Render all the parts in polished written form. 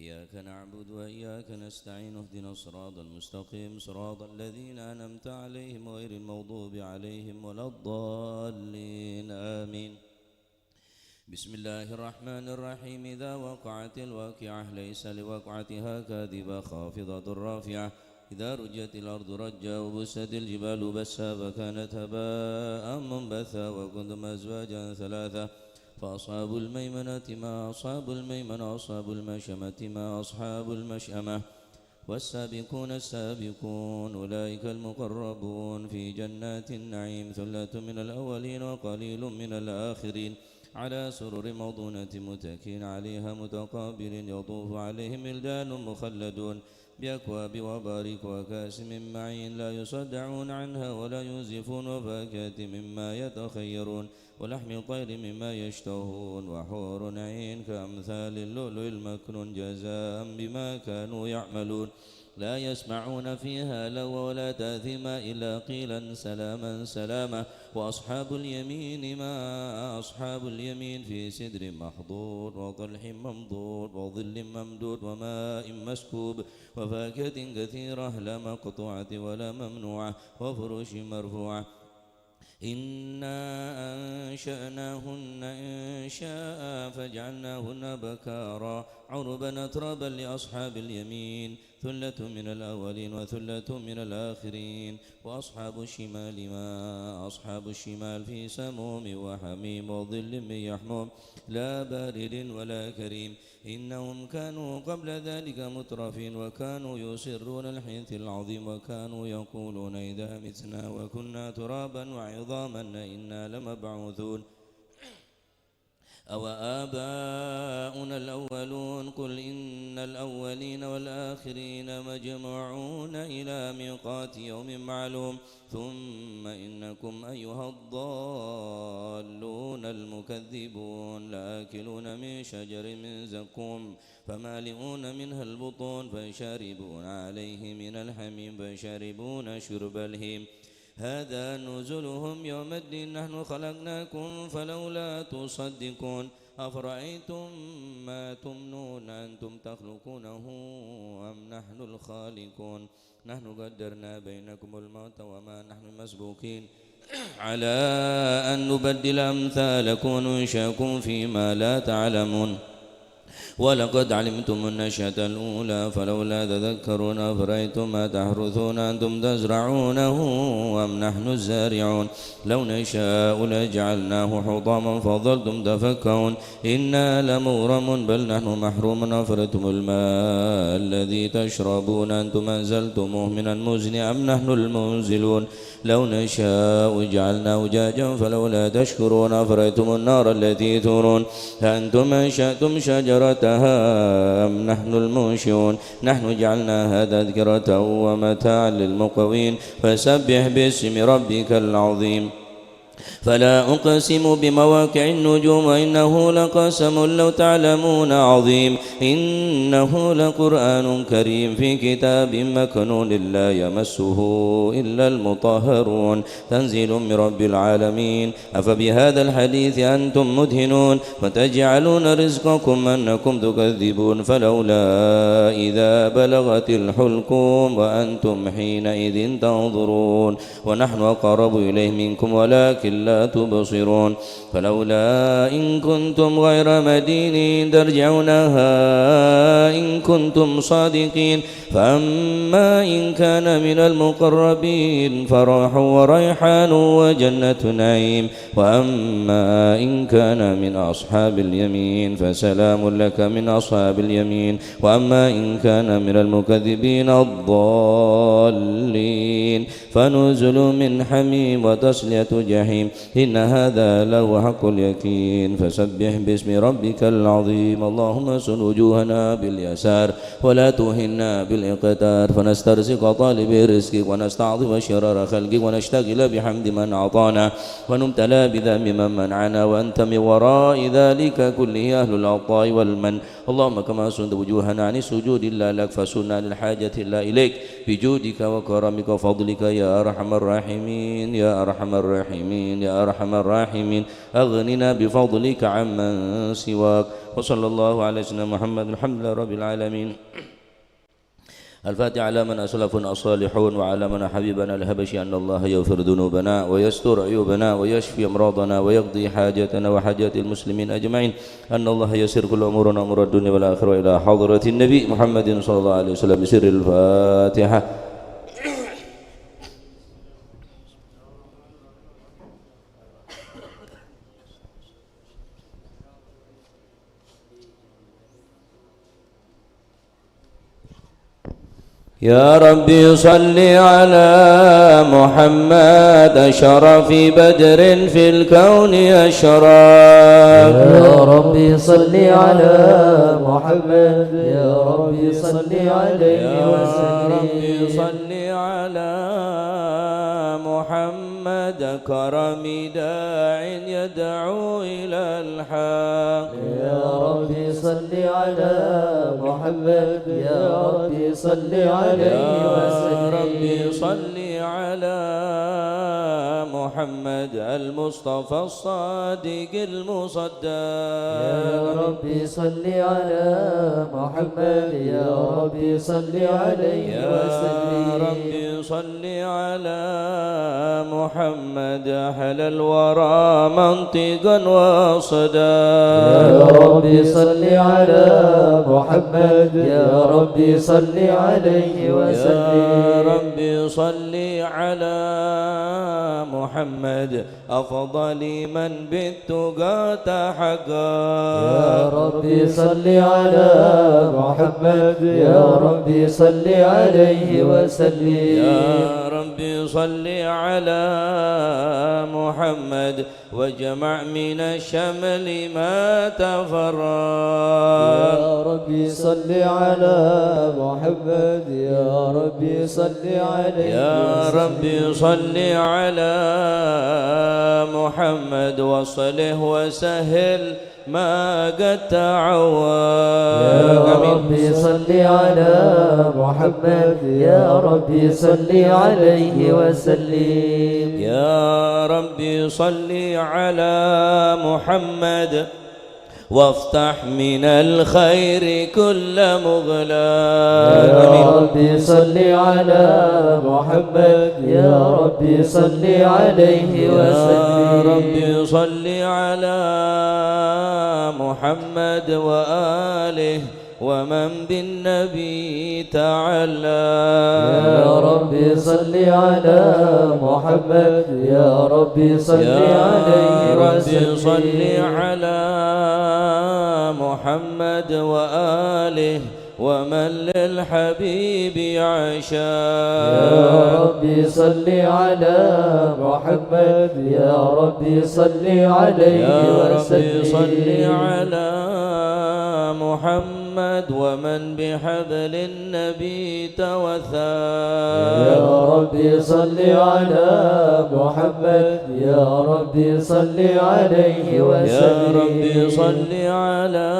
إياك نعبد وإياك نستعين اهدنا الصراط المستقيم صراط الذين أنعمت عليهم غير المغضوب عليهم ولا الضالين آمين. بسم الله الرحمن الرحيم. إذا وقعت الواقعة ليس لوقعتها كاذبة خافضة رافعة إذا رجت الأرض رجا وبست الجبال بسا فكانت هباء منبثا وكنتم أزواجا ثلاثة فأصحاب الميمنة ما أصحاب الميمنة أصحاب المشأمة ما أصحاب المشأمة والسابقون السابقون أولئك المقربون في جنات النعيم ثلة من الأولين وقليل من الآخرين على سرر موضونة متكئين عليها متقابلين يطوف عليهم ولدان مخلدون بأكواب وبارك وكأس من معين لا يصدعون عنها ولا ينزفون وفاكهة مما يتخيرون ولحم طير مما يشتهون وحور عين كأمثال اللؤلؤ المكنون جزاء بما كانوا يعملون لا يسمعون فيها لغوا ولا تأثيما إلا قيلا سلاما سلاما وأصحاب اليمين ما أصحاب اليمين في سدر محضود وطلح منضود وظل ممدود وماء مسكوب وفاكهة كثيرة لا مقطوعة ولا ممنوعة وفرش مرفوعة إنا أنشأناهن إنشاء فجعلناهن بكارا عربا أترابا لأصحاب اليمين ثلة من الأولين وثلة من الآخرين وأصحاب الشمال ما أصحاب الشمال في سموم وحميم وظل من يحموم لا بارد ولا كريم إنهم كانوا قبل ذلك مترفين وكانوا يصرون الحنث العظيم وكانوا يقولون إذا متنا وكنا ترابا وعظاما إنا لمبعوثون أو آباؤنا الأولون قل إن الأولين والآخرين مجموعون إلى ميقات يوم معلوم ثم إنكم أيها الضالون المكذبون لآكلون من شجر من زقوم فمالئون منها البطون فشاربون عليه من الحميم فشاربون شرب الهيم هذا نزلهم يوم الدين نحن خلقناكم فلولا تصدقون أفرأيتم ما تمنون أنتم تخلقونه أم نحن الخالقون نحن قدرنا بينكم الموت وما نحن مسبوقين على أن نبدل أمثالكم وننشأكم فيما لا تعلمون ولقد علمتم النشأة الأولى فلولا تذكرون أفرأيتم ما تحرثون أنتم تزرعونه أم نحن الزارعون لو نشاء لجعلناه حطاما فظلتم تفكهون إنا لمغرمون بل نحن محرومون أفرأيتم الماء الذي تشربون أنتم أنزلتموه من المزن أم نحن المنزلون لو نشاء جعلناه أجاجا فلولا تشكرون أفرأيتم النار التي تورون أنتم أنشأتم شجرتها أم نحن المنشئون نحن جعلناها تذكرة ومتاعا للمقوين فسبح باسم ربك العظيم فلا أقسم بمواقع النجوم وإنه لقسم لو تعلمون عظيم إنه لقرآن كريم في كتاب مكنون لا يمسه إلا المطهرون تنزيل من رب العالمين أفبهذا الحديث أنتم مدهنون وتجعلون رزقكم أنكم تكذبون فلولا إذا بلغت الحلقوم وأنتم حينئذ تنظرون ونحن أقرب إليه منكم ولكن لا تبصرون فلولا إن كنتم غير مدينين ترجعونها إن كنتم صادقين فأما إن كان من المقربين فروح وريحان وجنة نعيم وأما إن كان من أصحاب اليمين فسلام لك من أصحاب اليمين وأما إن كان من المكذبين الضالين فنزل من حميم وتصلية جحيم إن هذا له حق اليقين فسبح باسم ربك العظيم اللهم سن وجوهنا باليسار ولا توهنا بالإقتار فنسترزق طالب رزقك ونستعظم شرار خلقك ونشتغل بحمد من أعطانا ونمتلى بذنب من منعنا وأنت من وراء ذلك كله أهل العطاء والمن اللهم كما سنت وجوهنا عن السجود إلا لك فسنا للحاجة إلا إليك بجودك وكرمك وفضلك يا أرحم الراحمين يا أرحم الراحمين يا أرحم الراحمين أغننا بفضلك عمن سواك وصلى الله على سيدنا محمد الحمد لله رب العالمين. الفاتحة على من أسلفنا الصالحون وعلى من حبيبنا الهبشي أن الله يغفر ذنوبنا ويستر عيوبنا ويشفي أمراضنا ويقضي حاجاتنا وحاجات المسلمين أجمعين أن الله يسر كل أمورنا أمور الدنيا والآخرة إلى حضرة النبي محمد صلى الله عليه وسلم بسر الفاتحة. يا ربي صل على محمد أشرف بدر في الكون أشرف. يا ربي صل على محمد يا ربي صل عليه وسلم. يا ربي صل على محمد كرم داع يدعو إلى الحق. يا ربي صل على محمد يا ربي صل عليه وسلم. يا ربي صل على محمد المصطفى الصادق المصدق. يا ربي صل على محمد يا ربي صل عليه وسلم. يا ربي صل على محمد أحلى الورى منطقا وصدا. يا ربي صل على محمد يا ربي صل عليه وسلم. يا ربي صل على محمد أفضل من بالتقى تحقا. يا ربي صل على محمد يا ربي صل عليه وسلم. يا ربي صل على محمد واجمع من الشمل ما تفرق. يا ربي صل على محمد يا ربي صل عليه يا ربي صل على محمد وصله وسهل ما قد تعوض. يا ربي صل على محمد يا ربي صل عليه وسلم. يا ربي صل على محمد وافتح من الخير كل مغلاق. يا ربي صل على محمد يا ربي صل عليه وسلم. يا ربي صل على محمد وآله ومن بالنبي تعالى. يا ربي صل على محمد يا ربي صل عليه وسلم. يا ربي صل على محمد وآله ومن للحبيب عشا. يا ربي صل على محمد يا ربي صل عليه وسلم. يا ربي صل على محمد ومن بحبل النبي توثى. يا ربي صل على محمد يا ربي صل عليه وسلم. يا ربي صل على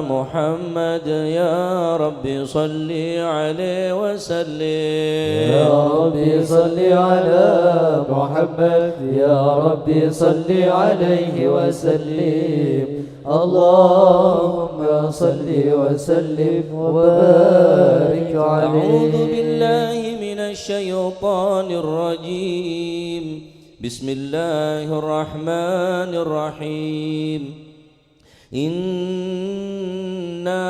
محمد يا ربي صل عليه وسلم. يا ربي صل على محمد يا ربي صل عليه وسلم. اللهم صل وسلم وبارك عليه. أعوذ بالله من الشيطان الرجيم. بسم الله الرحمن الرحيم. إنا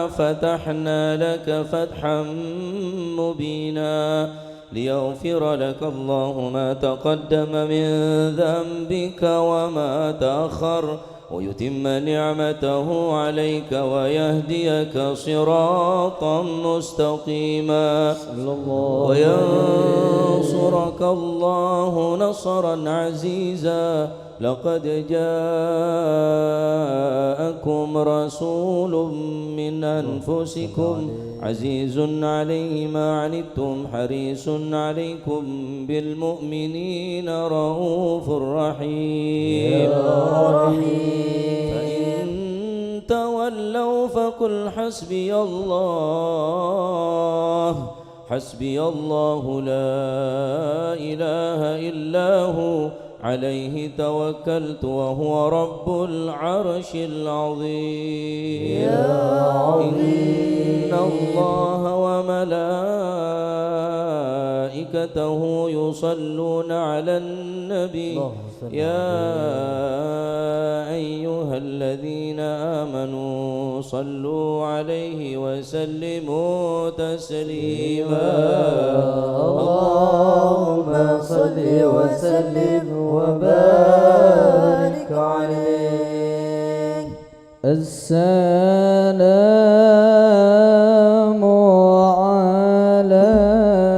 فتحنا لك فتحا مبينا ليغفر لك الله ما تقدم من ذنبك وما تأخر ويتم نعمته عليك ويهديك صراطا مستقيما وينصرك الله نصرا عزيزا. لقد جاءكم رسول من أنفسكم عزيز عليه ما عنتم حريص عليكم بالمؤمنين رؤوف رحيم. فإن تولوا فقل حسبي الله حسبي الله لا إله إلا هو عليه توكلت وهو رب العرش العظيم يا عظيم إن الله وملائكته يصلون على النبي يا أيها الذين آمنوا صلوا عليه وسلموا تسليما اللهم صل وسلم وبارك عليه. السلام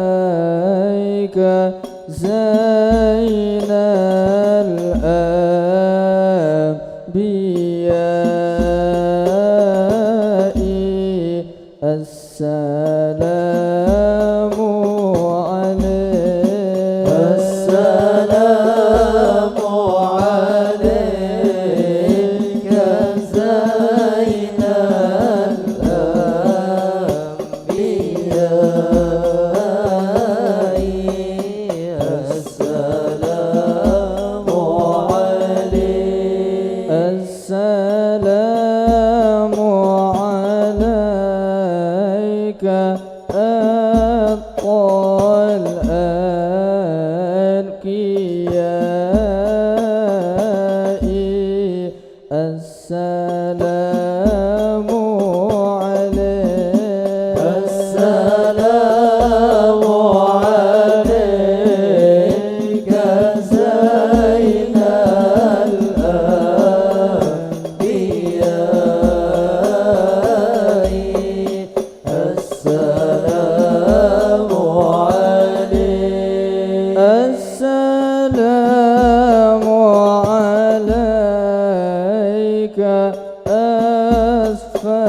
عليك زين الأنبياء السلام عليك السلام عليك زين الأنبياء السلام عليك السلام عليك أطال الأنبياء السلام عليك السلام عليك زين الأنبياء السلام عليك السلام عليك أسفى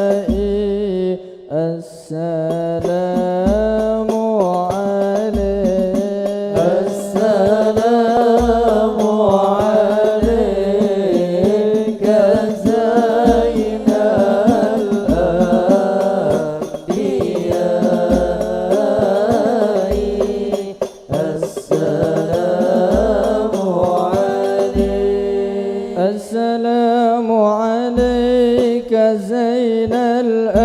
الأسفياء السلام عليك السلام عليك زين الأنبياء السلام عليك السلام عليك زين الأنبياء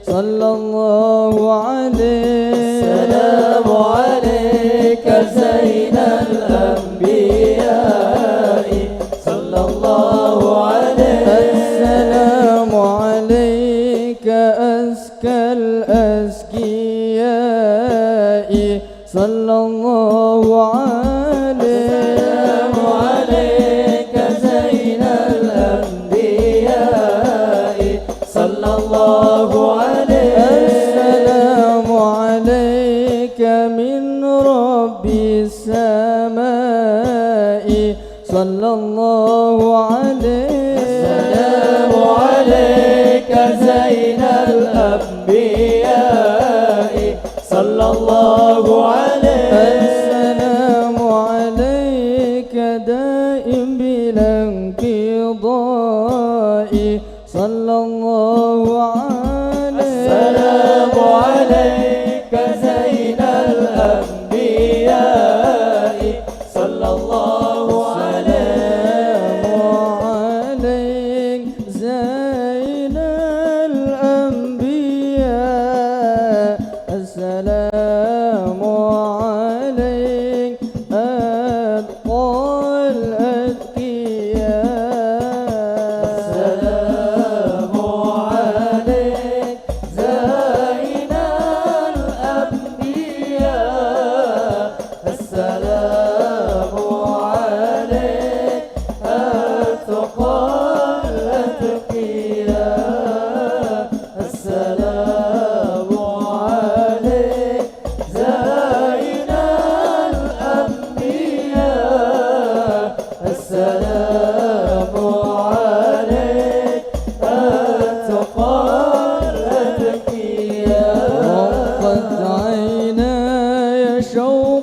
صلى الله عليه السلام عليك زين الأنبياء صلى الله عليه السلام عليك أزكى الأزكياء صلى الله عليه السلام عليك زين الأنبياء صلى الله عليه السلام عليك من رب السماء صلى الله عليه السلام عليك زين الأنبياء صلى الله عليه السلام عليك دائم بلا انقضاء صلى الله عليه السلام عليك زين الأنبياء صلى الله عليه عليك زين الأنبياء السلام عليك أتقى الأتقياء السلام عليك زين الأنبياء السلام عليك أتقى الأتقياء السلام عليك زين الأنبياء السلام عليك أتقى الأتقياء وقد عيناي شوق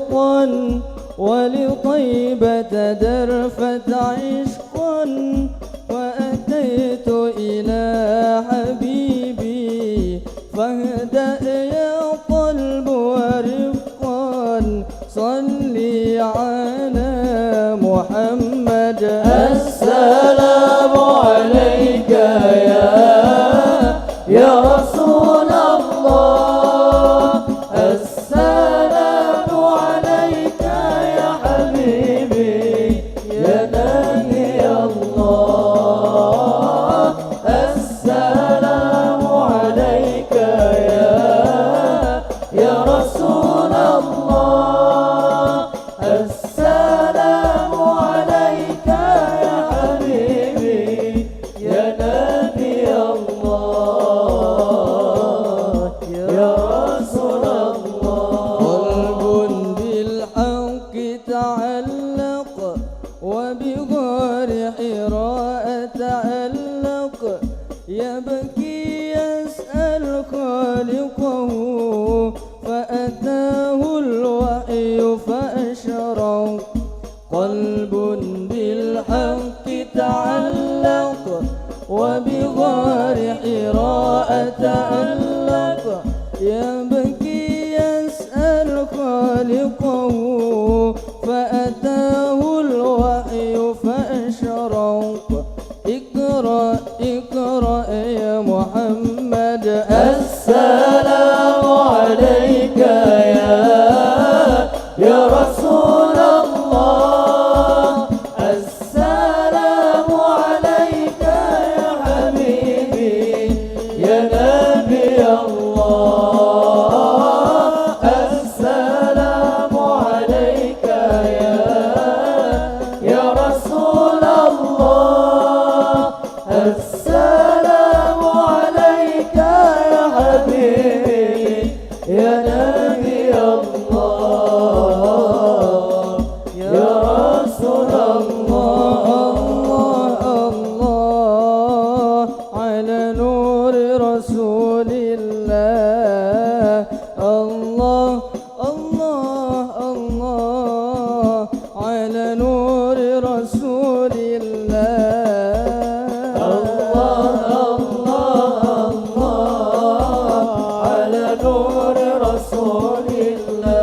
ولطيبة درفت عشقا وأتيت إلى حبيبي فاهدأ يا قلب ورفقا صلي على محمد. السلام عليك يا رسول الله، السلام عليك يا حبيبي يا نبي الله، السلام عليك يا رسول الله، السلام عليك يا حبيبي يا نبي الله يا رسول الله. قلب بالحق تعلق وبغار حراء تعلق يبكي يسأل خالقه فأتاه الوحي فأشرق. قلب بالحق تعلق وبغار حراء تعلق يبكي يسأل خالقه فأتاه الوحي فأشرق. اقرأ اقرأ يا محمد. السلام عليك يا رسول الله، السلام عليك يا حبيبي يا نبي الله، السلام عليك يا رسول الله، السلام عليك يا حبيبي يا نبي الله يا رسول الله. الله على نور رسول الله، الله الله الله على نور رسول الله، الله الله الله على نور رسول الله،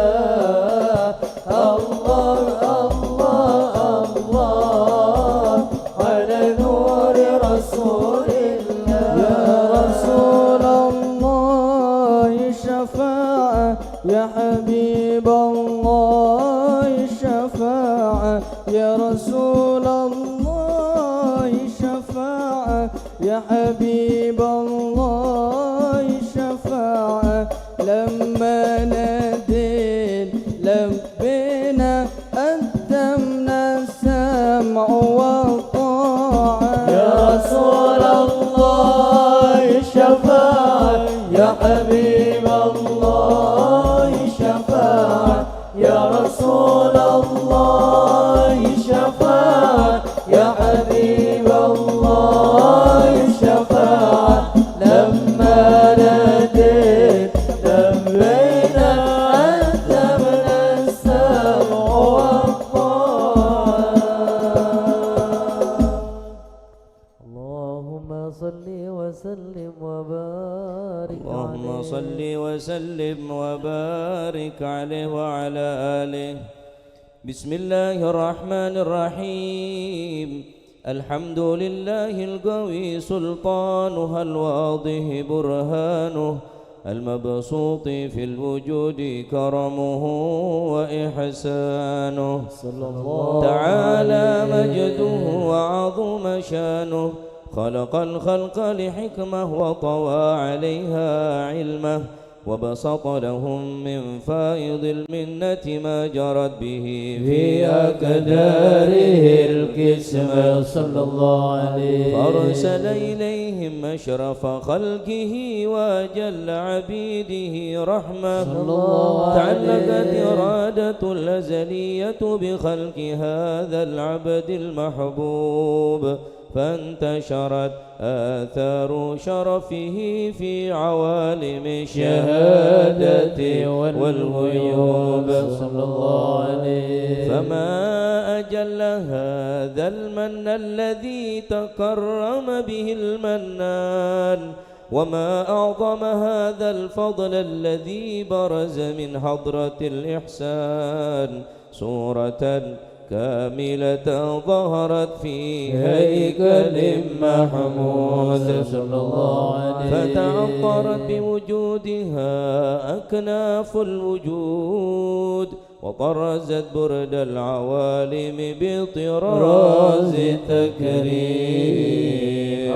الله الله الله على نور رسول الله. يا رسول الله شفاعة يا حبيب الله شفاعة يا رسول الله شفاعة يا حبيب الله شفاعة. لما ناديت لبينا قدمنا السمع والطاعة. يا رسول الله شفاعة يا حبيب الله شفاعة يا رسول الله شفاعة يا حبيب الله شفاعة. لما ناديت لبينا قدمنا السمع والطاعة. اللهم صل وسلم وبارك اللهم عليه. صل وسلم وبارك عليه وعلى آله. بسم الله الرحمن الرحيم. الحمد لله القوي سلطانه الواضح برهانه المبسوط في الوجود كرمه وإحسانه صلى الله تعالى عليه. مجده وعظم شانه خلق الخلق لحكمة وطوى عليها علمه وبسط لهم من فائض المنة ما جرت به في أقداره القسمة صلى الله عليه. فأرسل إليهم أشرف خلقه وأجل عبيده رحمة صلى الله عليه. تعلقت إرادة الأزلية بخلق هذا العبد المحبوب فانتشرت آثار شرفه في عوالم الشهادة والغيوب صلى الله عليه. فما أجل هذا المن الذي تكرم به المنان، وما أعظم هذا الفضل الذي برز من حضرة الإحسان. صورة كاملة ظهرت في هيكل محمود صلى الله عليه، فتعطرت بوجودها أكناف الوجود، وطرزت برد العوالم بطراز التكريم.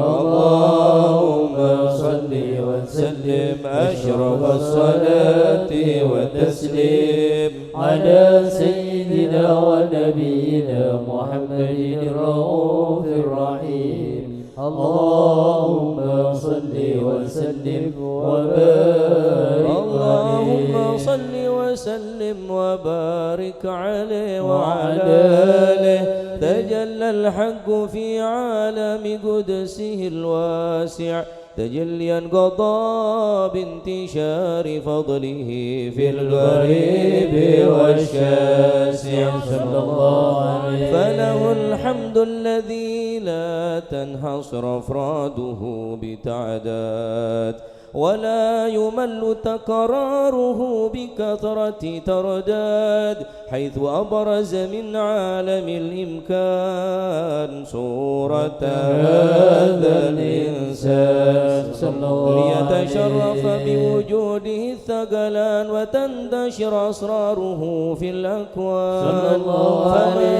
اللهم صل وسلم أشرف الصلاة والتسليم على سيدنا ونبينا محمد الرؤوف الرحيم. اللهم صل وسلم وبارك عليه. اللهم صل وسلم وبارك عليه وعلى آله. تجلى الحق في عالم قدسه الواسع تجليا قضى بانتشار فضله في الغريب والشاسع صلى الله عليه. فله الحمد الذي لا تنحصر أفراده بتعداد، ولا يمل تكراره بكثرة ترداد، حيث أبرز من عالم الإمكان صورة هذا الإنسان ليتشرف بوجوده الثقلان وتندشر أسراره في الأكوان. فما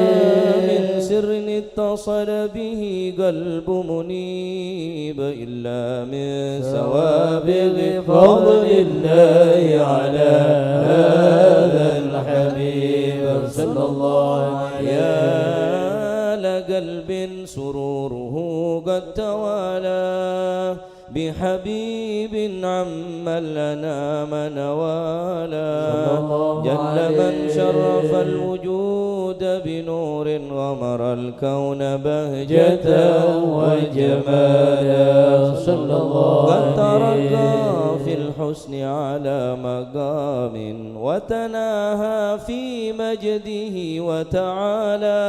من سر اتصل به قلب منيب إلا من سوابغ فضل الله على هذا الحبيب صلى الله عليه. يا لقلب سروره قد توالى بحبيب عم الأنام نوالا، جل من شرف الوجود بنور غمر الكون بهجة وجمالا صلى الله عليه. قد ترقى في الحسن على مقام وتناهى في مجده وتعالى،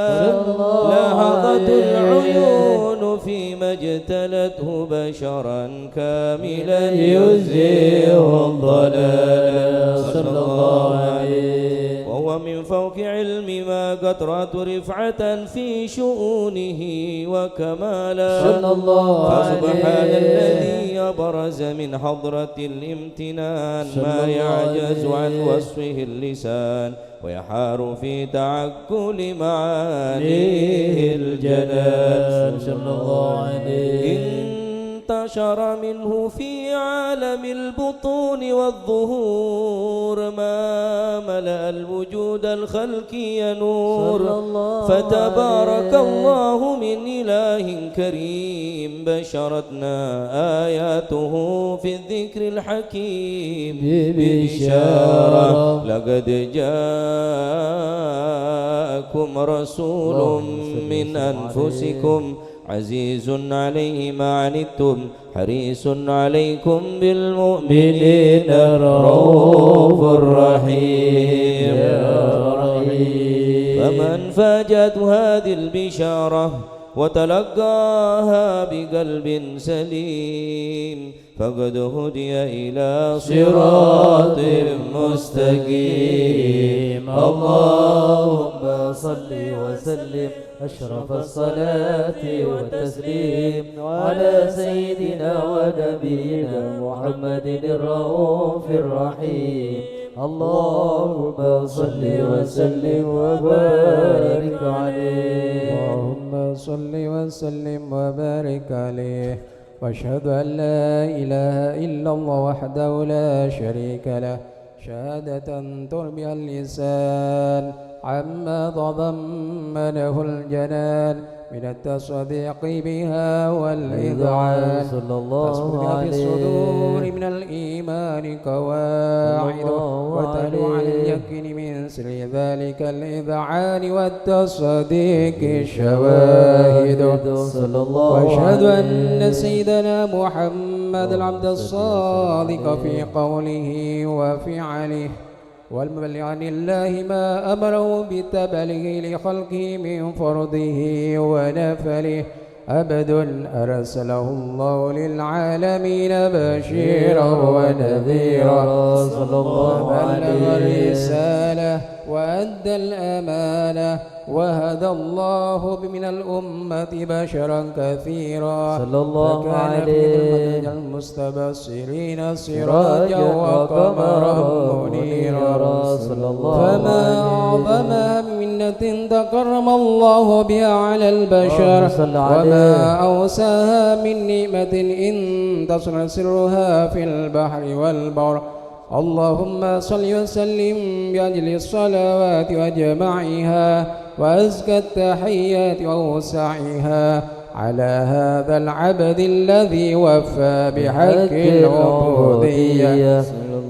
لحظت العيون فيما اجتلته بشرا كاملا يزيغ الضلال صلى الله عليه. وهو من فوق علم ما قطرة رفعة في شؤونه وكمالا صلى الله عليه. فسبحان الذي أبرز من حضرة الامتنان ما يعجز عن وصفه اللسان، ويحار في تعقل معانيه الجلال صلى الله عليه. انتشر منه في عالم البطون والظهور ما ملأ الوجود الخلقي نور، فتبارك الله من إله كريم بشرتنا آياته في الذكر الحكيم ببشارة. لقد جاءكم رسول من أنفسكم عزيز عليه ما عنتم حريص عليكم بالمؤمنين رؤوف رحيم. فمن فاجأته هذه البشارة وتلقاها بقلب سليم فقد هدي إلى صراط مستقيم. اللهم صل وسلم أشرف الصلاة والتسليم على سيدنا ونبينا محمد الرؤوف الرحيم. اللهم صل وسلم وبارك عليه. اللهم صل وسلم وبارك عليه. واشهد أن لا إله إلا الله وحده لا شريك له شهادة تربي اللسان عما تضمنه الجنان من التصديق بها والإذعان صلى الله تصبر في عليه الصدور من الإيمان قواعد وتلو عن اليقين من سر ذلك الإذعان والتصديق الشواهد صلى الله وأشهد عليه أن سيدنا محمد العبد الصادق في قوله وفعله والمبلغ عن الله ما أمره بالتبليغ لخلقه من فرضه ونفله عبد أرسله الله للعالمين بشيرا ونذيرا صلى الله بلغ عليه الرسالة وأدى الأمانة وهدى الله من الأمة بشرا كثيرا صلى الله فكان عليه في المستبصرين سراجا وقمرا منيرا صلى الله فما أعظمها منة تكرم الله بها على البشر وما أوساها من نعمة إن تصل سرها في البحر والبر اللهم صل وسلم بأجل الصلوات وجمعها وأزكى التحيات ووسعها على هذا العبد الذي وفى بحق العبودية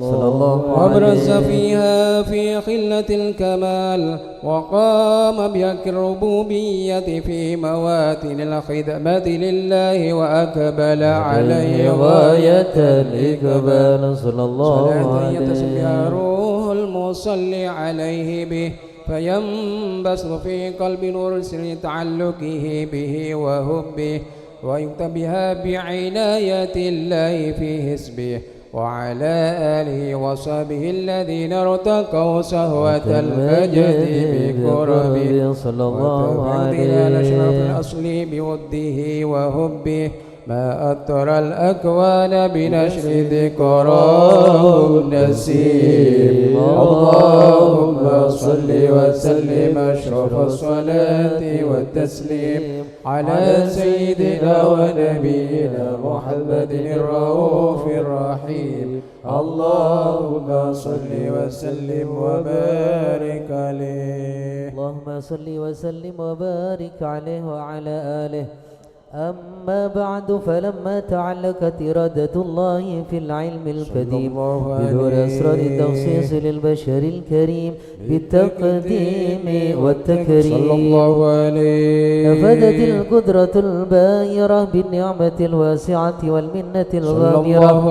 صلى الله وابرز فيها في خلة الكمال وقام بحق الربوبية في مواتن الخدمة لله وأقبل عليه غاية الإقبال صلى الله عليه يتسبح روح المصلي عليه به فينبسط في قلب نور سر تعلقه به وهبه ويكتب بها بعناية الله في حسبه وعلى آله وصحبه الذين ارتقوا سهوة المجد بقربه صلى الله عليه على شرف الأصل بوده وهبه ما أطر الأكوان بنشر ذكراه النسيم اللهم صل وسلم أشرف الصلاة والتسليم على سيدنا ونبينا محمد الرؤوف الرحيم اللهم صل وسلم وبارك عليه اللهم صل وسلم وبارك عليه وعلى آله أما بعد فلما تعلقت إرادة الله في العلم القديم بدور أسرار التخصيص للبشر الكريم بالتقديم والتكريم صلى الله عليه نفذت القدرة الباهرة بالنعمة الواسعة والمنة الغامرة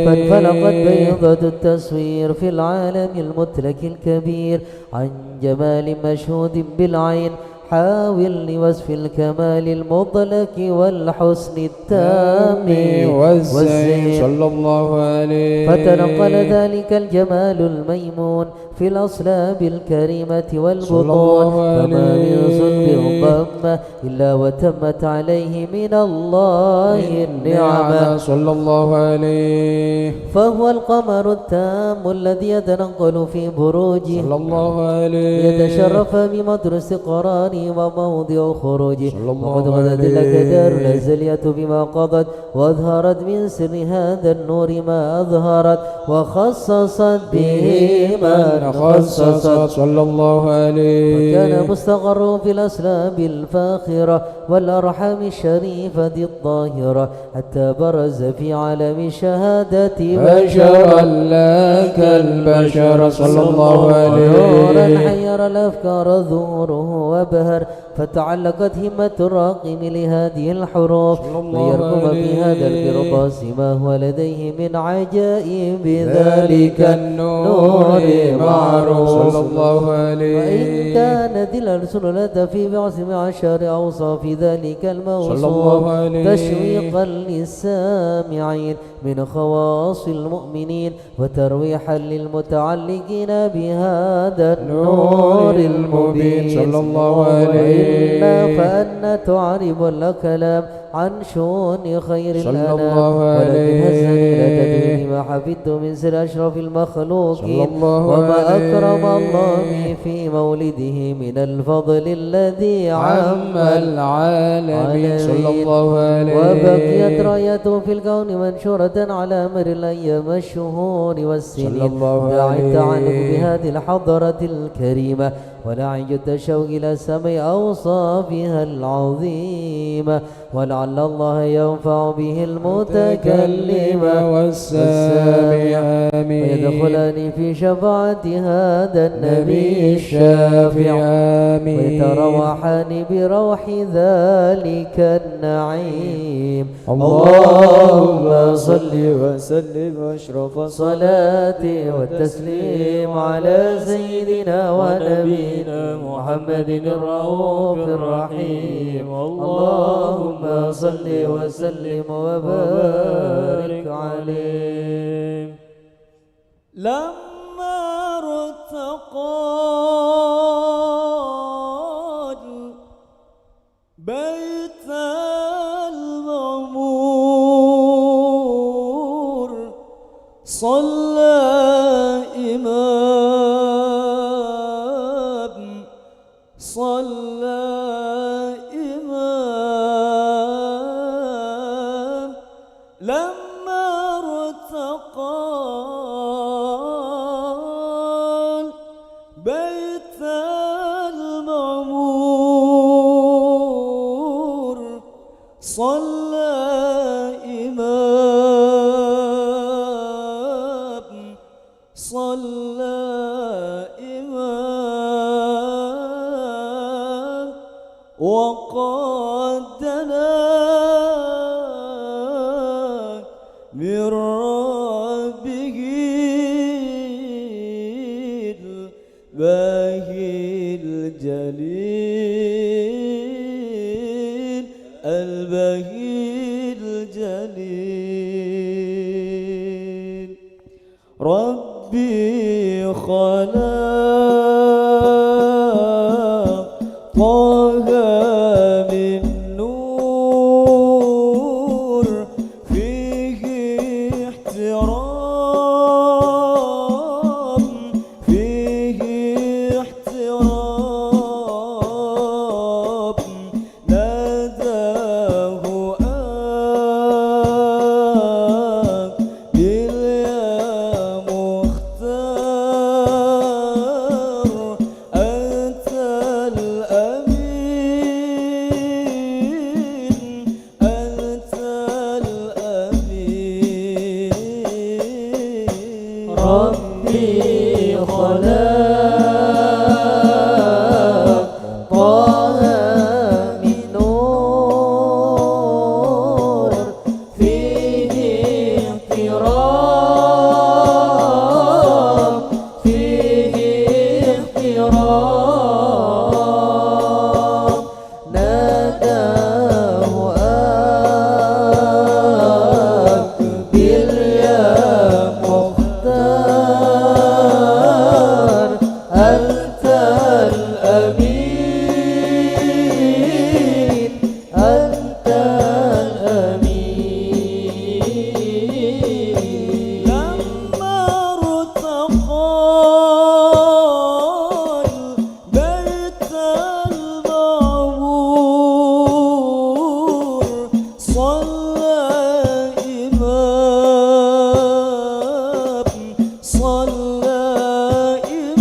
فانفلقت بيضة التصوير في العالم المتلك الكبير عن جمال مشهود بالعين حاول لوصف الكمال المطلق والحسن التام والزين صلى الله عليه فتنقل ذلك الجمال الميمون في الأصلاب الكريمة والبطون فما من صلب ضم إلا وتمت عليه من الله النعمة صلى الله عليه فهو القمر التام الذي يتنقل في بروجه صلى الله عليه يتشرف بمدرس قرانه وموضع خروجه وقد الله غدت عليه. الأقدار الأزلية بما قضت وأظهرت من سر هذا النور ما أظهرت وخصصت به ما خصصت صلى الله عليه وكان مستقر في الأسلاب الفاخرة والأرحام الشريفة الطاهرة حتى برز في عالم الشهادة بشرا لك البشر صلى الله نورا عليه حير الأفكار ظهوره وبهر فتعلقت همة الراقم لهذه الحروف ليركب في هذا القرطاس ما هو لديه من عجائب ذلك النور معروف صلى الله وإن عليه كانت الأرسل لدى في بعثم عشر أوصاف ذلك صلى الموصوف الله عليه تشويقا للسامعين من خواص المؤمنين وترويحا للمتعلقين بهذا النور المبين صلى الله عليه وإلا فأن تعرب الكلام عن شؤون خير صلى الأنام الله ولكن عليه. هزني لتدري ما حفظت من سر أشرف المخلوقين صلى الله وما عليه. أكرم الله في مولده من الفضل الذي عم العالمين صلى الله عليه وبقيت رايته في الكون منشورة على مر الأيام الشهور صلى والسنين الله داعي عليه. التعلق بهذه الحضرة الكريمة ونعي التشوق إلى سمع أوصافها العظيمة، ولعل الله ينفع به المتكلم والسامع آمين. ويدخلني في شفاعة هذا النبي الشافع آمين. ويتروحان بروح ذلك النعيم. اللهم صل وسلم واشرف الصلاة والتسليم على سيدنا ونبينا محمد الرؤوف الرحيم. اللهم صل وسلم وبارك عليه. لما ارتقى بيت المعمور صلى إمام لما ارتقى بيت المعمور صلى إمام وقد دنا من ربه الباهي الجليل الباهي الجليل. ربي خلق طه من نور فيه احترام ناداه باليا مختار أنت الأمين أنت الأمين. ربي خلق طه من نور فيه احترام ناداه باليا مختار أنت الأمين أنت الأمين. لما ارتقى بيت المعمور صلى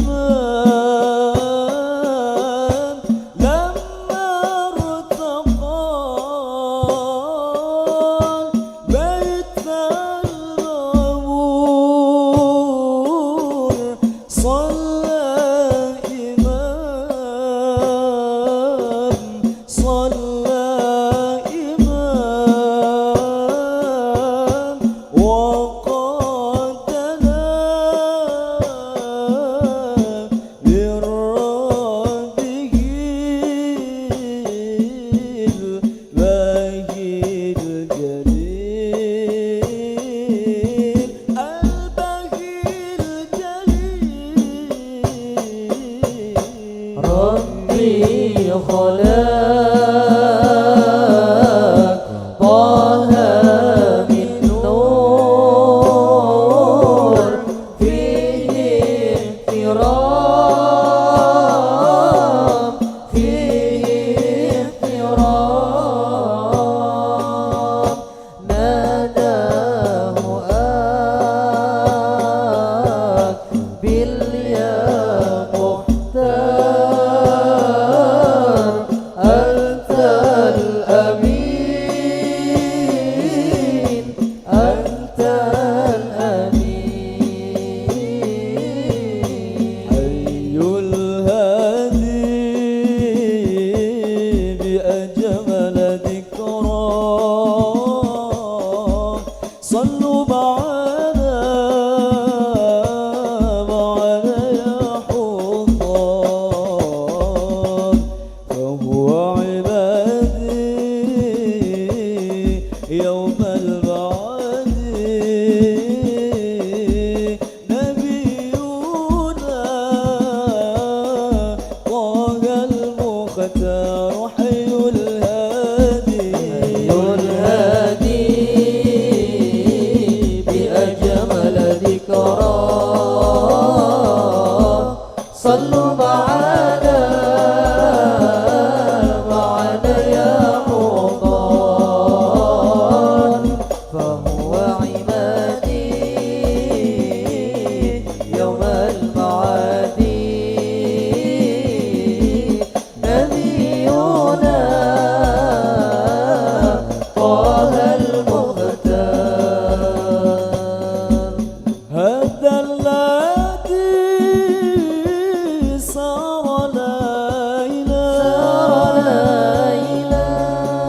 إمام لما ارتقى بيت المعمور صلى إمام وقد دنا من ربه الباهي الجليل الباهي الجليل. ربي خلق طه من نور فيه احترام ناداه باليا مختار المختار حي الهادي بأجمل ذكرى صلوا معنا يا رمضان فهو عمادي يوم المعاد نبينا طه المختار هذا الذي صار ليلا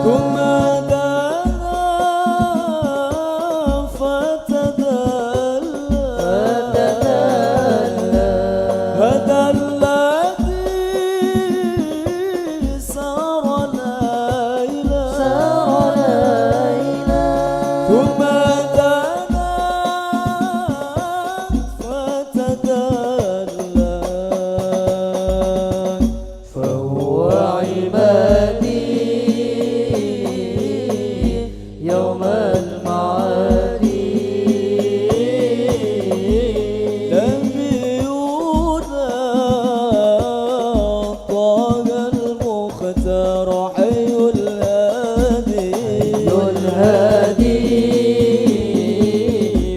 ثم دنا فتدلى هذا الذي صار ليلا ثم دنا فتدلى فهو عبادي يوم المعاد نبينا طه المختار حي الهادي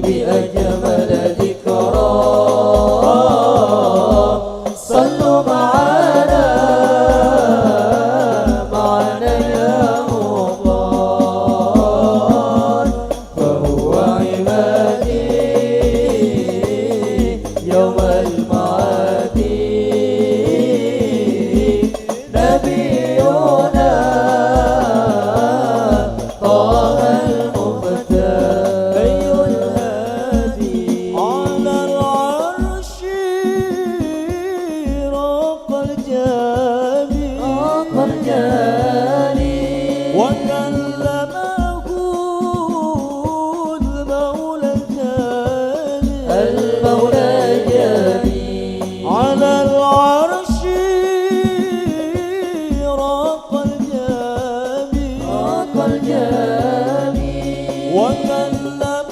بأجمل ذكرى صلوا معنا يا رمضان فهو عبادي يوم المعاد نبينا طه المختار على العرش رب الجابي وكلمه المولى الجابي على العرش رب الجابي وكلمه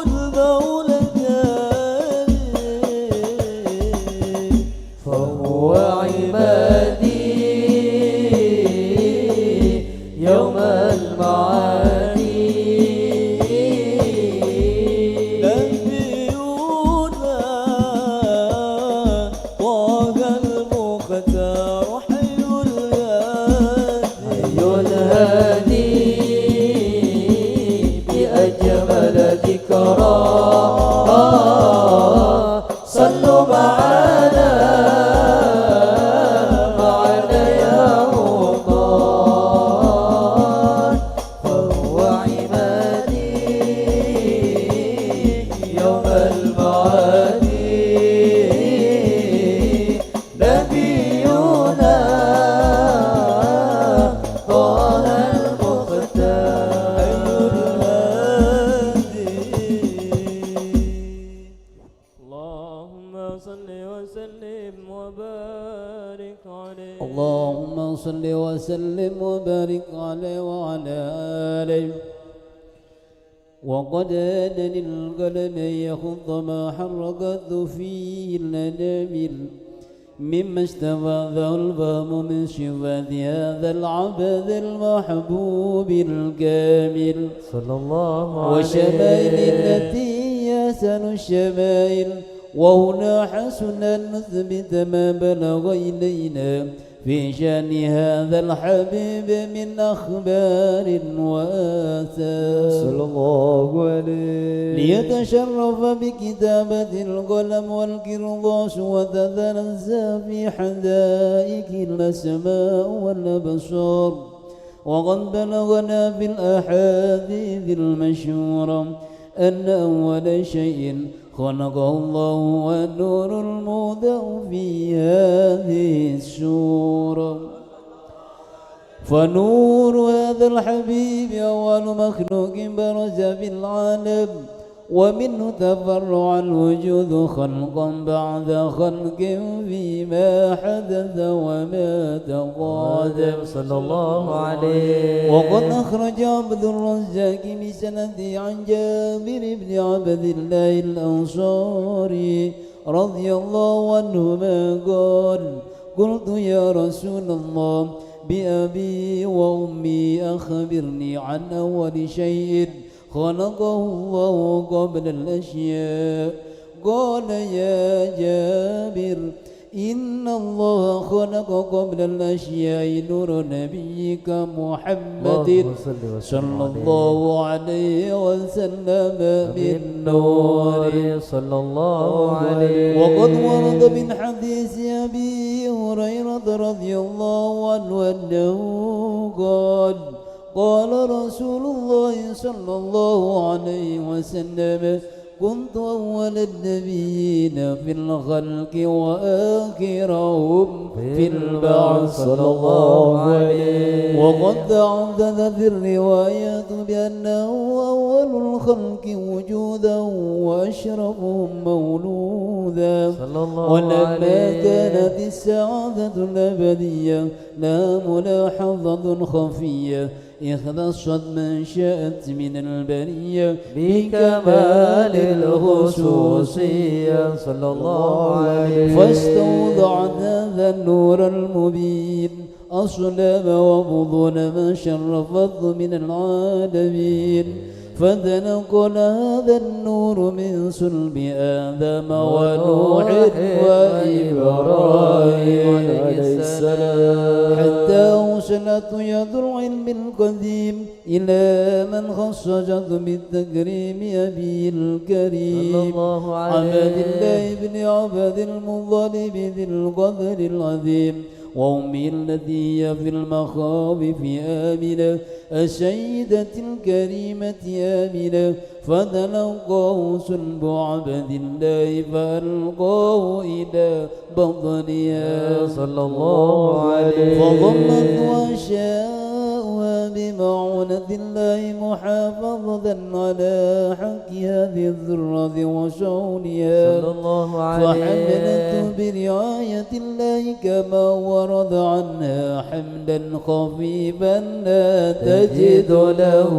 المولى الجابي فهو عبادي يوم المعاد نبينا طه المختار حي الهادي بأجمل ذكرى صلوا معنا يا رمضان فهو عمادي يوم المعاد نبينا طه المختار اللهم صل وسلم وبارك عليه اللهم صل وسلم وبارك عليه وعلى آله وقد آن للقلم يخض ما حركته فيه الأنامل مما استفاده الفهم من صفات هذا العبد المحبوب الكامل صلى الله عليه وشمائل التي يحسن الشمائل وهنا حسن أن نثبت ما بلغ إلينا في شأن هذا الحبيب من أخبار وآثار صلى الله عليه ليتشرف بكتابة القلم والقرطاس وتتنزه في حدائق الأسماء والأبصار وقد بلغنا في الأحاديث المشهورة أن أول شيء خلقه الله والنور المودع في هذه السورة فنور هذا الحبيب أول مخلوق برز في العالم ومنه تفرع الوجود خلقا بعد خلق فيما حدث وما تقادم صلى الله عليه. وقد أخرج عبد الرزاق بسنده عن جابر بن عبد الله الأنصاري رضي الله عنهما قال قلت يا رسول الله بأبي وأمي أخبرني عن أول شيء خلقه الله قبل الأشياء. قال يا جابر إن الله خلق قبل الأشياء نور نبيك محمد صلى الله عليه وسلم من نور صلى الله عليه. وقد ورد من حديث أبي هريرة رضي الله عنه أنه قال قال رسول الله صلى الله عليه وسلم كنت أول النبيين في الخلق وآخرهم في البعث صلى الله عليه. وقد تعددت الروايات بأنه أول الخلق وجودا وأشرفهم مولودا. ولما كانت السعادة الأبدية لا ملاحظة خفية اختصت من شاءت من البرية بكمال الخصوصية صلى الله عليه. فاستوضع هذا النور المبين أصلاب وبطون ما شرفت من العالمين. فتنقل هذا النور من صلب آدم ونوح وإبراهيم عليه السلام حتى وصلت يد العلم القديم إلى من خصصت بالتكريم أبي الكريم عبد الله بن عبد المطلب ذي القدر العظيم وأمي التي في المخاوف آمنة السيدة الكريمة آمنة. فتلقاه صلب عبد الله فألقاه إلى بطنها صلى الله عليه. فضمت وشاءها بمعونة الله محافظة على حق هذه الذرة وشؤونها فحملته برعاية الله كما ورد عنها حملا خفيفا لا تجد له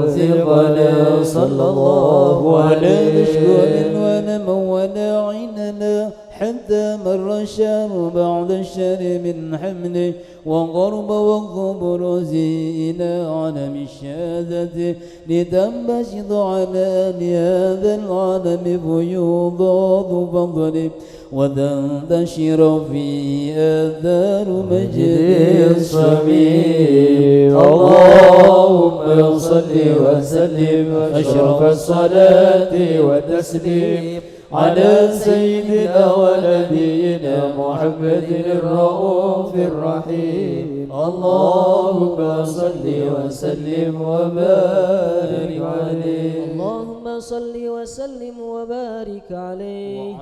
ثقلا صلى الله عليه. نشكر ونما ولا عيننا حتى مر الشهر بعد الشهر من حمله وغرب وغبر إلى عالم الشهادة لتنبسط على هذا العالم فيوضات فضله وتنتشر في آثار مجد الصميم. اللهم صل وسلم أشرف الصلاة والتسليم على سيدنا ونبينا محمد الرؤوف الرحيم. اللهم صل وسلم وبارك عليه. اللهم صل وسلم وبارك عليه.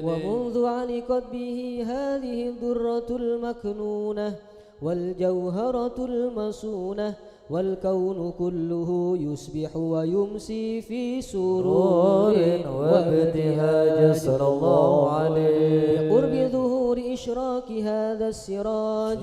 ومنذ علقت به هذه الدرة المكنونة والجوهرة المصونة والكون كله يسبح ويمسي في سرور وابتهاج صلى الله عليه. بقرب ظهور إشراك هذا السراج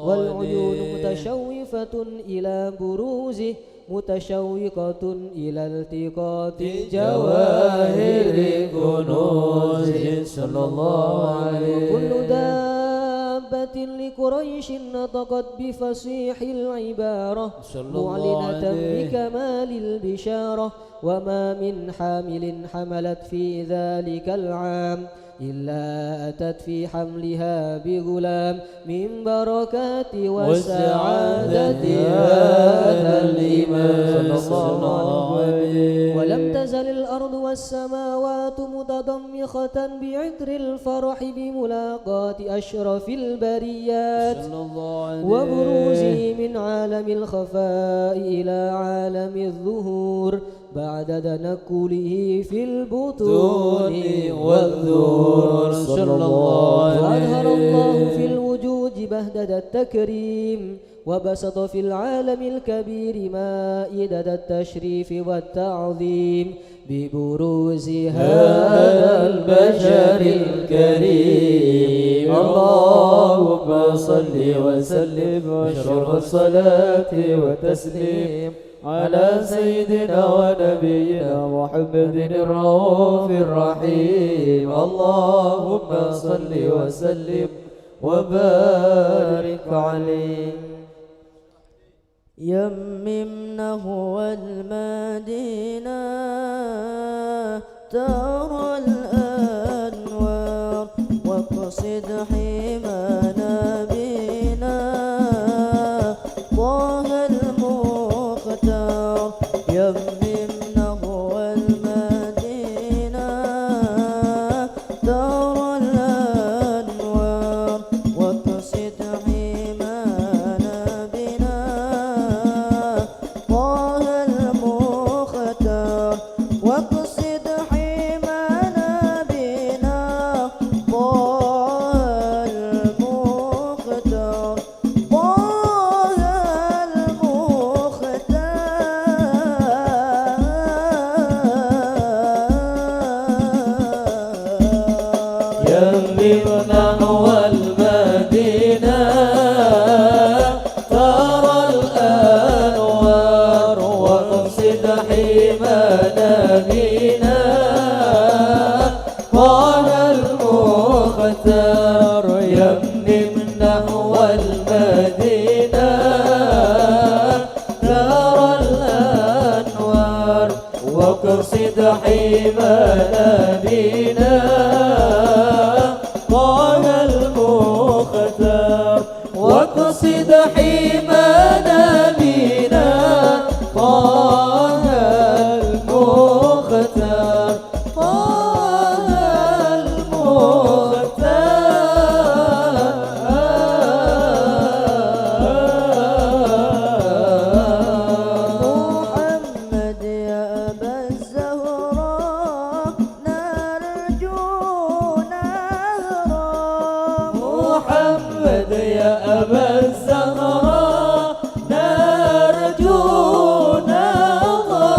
والعيون متشوفة إلى بروزه متشوقة إلى التقاط جواهر كنوزه صلى الله عليه. وكل دابة لقريش نطقت بفصيح العبارة معلنة بكمال البشارة وما من حامل حملت في ذلك العام إلا أتت في حملها بغلام من بركات وسعادة هذا الإمام صلى الله عليه. ولم تزل الأرض والسماوات متضمخة بعطر الفرح بملاقاة أشرف البريات وبروزه من عالم الخفاء إلى عالم الظهور بعد تنقله في البطون والذور صلى الله عليه. وأظهر الله في الوجود بهجة التكريم وبسط في العالم الكبير مائدة التشريف والتعظيم ببروز هذا البشر الكريم. اللهم صل وسلم واشرف الصلاة والتسليم على سيدنا ونبينا محمد الرؤوف الرحيم. اللهم صل وسلم وبارك عليه. يممنه والمدينة ترى الأنوار واقصد حمانا بنا طه المختار. يممنه والمدينة ترى الأنوار واقصد حمانا بنا طه المختار. واقصد حمانا بنا طه المختار. طه المختار. يممنه والمدينة ترى الأنوار واقصد حمانا بنا طه المختار. يممنه والمدينة ترى الأنوار واقصد حمانا بنا طه المختار. واقصد حمانا بنا طه المختار. طه المختار. محمد يا أبا الزهراء نرجو نهرا. محمد يا أبا الزهراء نرجو نظرا.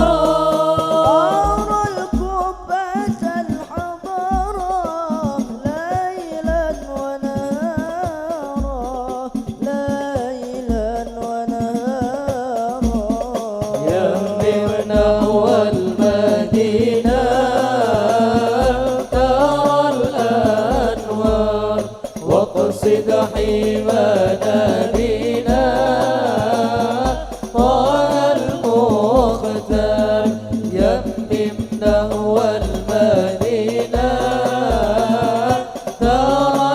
أرى الكبة الحضراء ليلا ونهارا. ليلا ونهارا. يممنه والمدينة ترى الأنوار واقصد حمانا بنا طه المختار. يممنه والمدينة ترى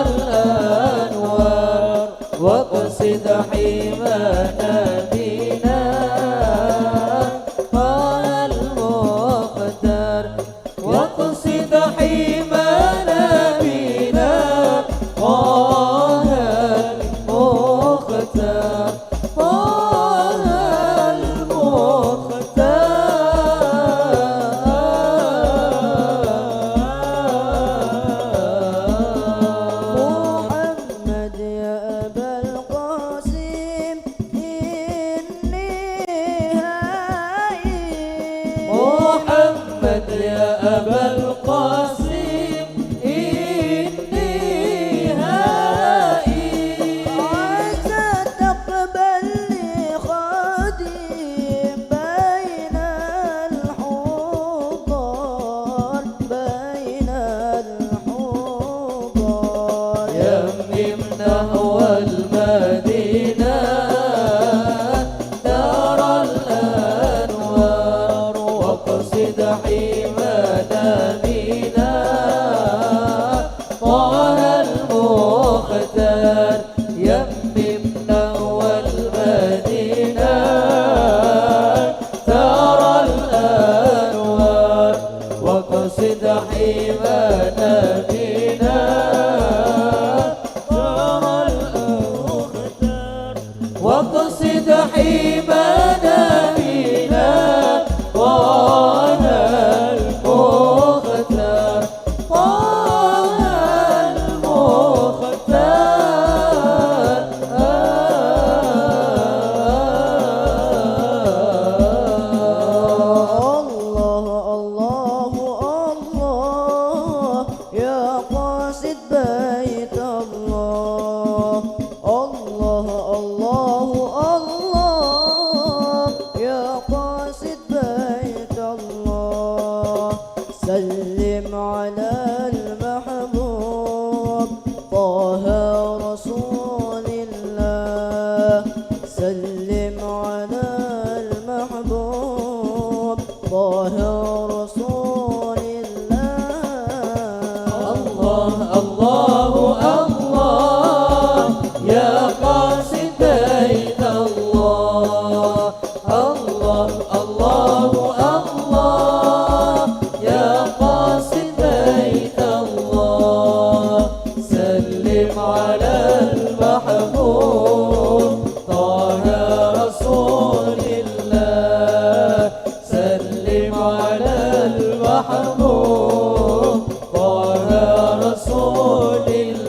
الأنوار واقصد حمانا بنا طه المختار. واقصد حمانا بنا طه المختار. طه المختار. محمد يا أبا القاسم إني هائم. محمد يا أبا القاسم إني هائم. عسى تقبل لي خادم بين الحضار. بين الحضار. يممنه والمدينة ترى الأنوار واقصد حمانا بنا طه المختار. يممنه والمدينة ترى الأنوار واقصد حمانا بنا ترى المختار. واقصد حمانا بنا طه المختار. طه المختار. الله الله يا قاصد بيت الله الله الله الله يا قاصد بيت الله سلم على المحبوب طه رسول الله سلم على المحبوب طه رسول الله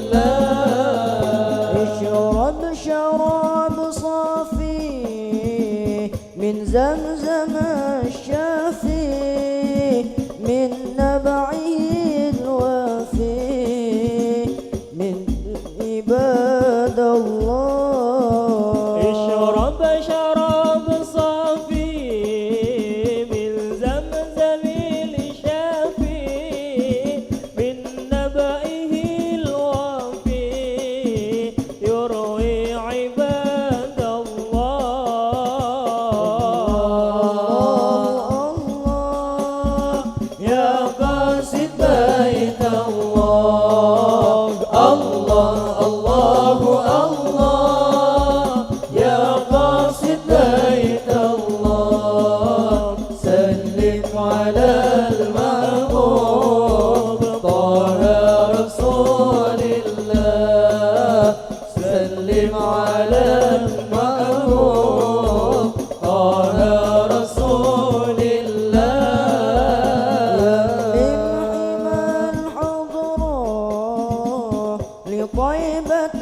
اشرب شراب صافي من زمزم الشافي من نبعه الوافي من عباد الله اشرب شراب صافي من زمزم الشافي من نبئه الوافي يروي عباد الله يا قاصد بيت الله الله الله الله يا قاصد بيت الله سلم على المحبوب طه رسول الله سلم على المحبوب طه رسول الله للحمى الحضراء لطيبة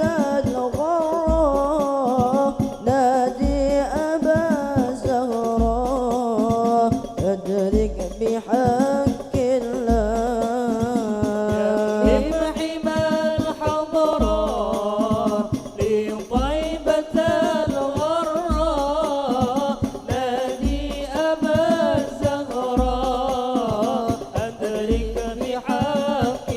الغراء نادي أبا زهراء أدرك بحق الله من حمى الحضراء لطيبة الغراء نادي أبا الزهراء أدرك بحق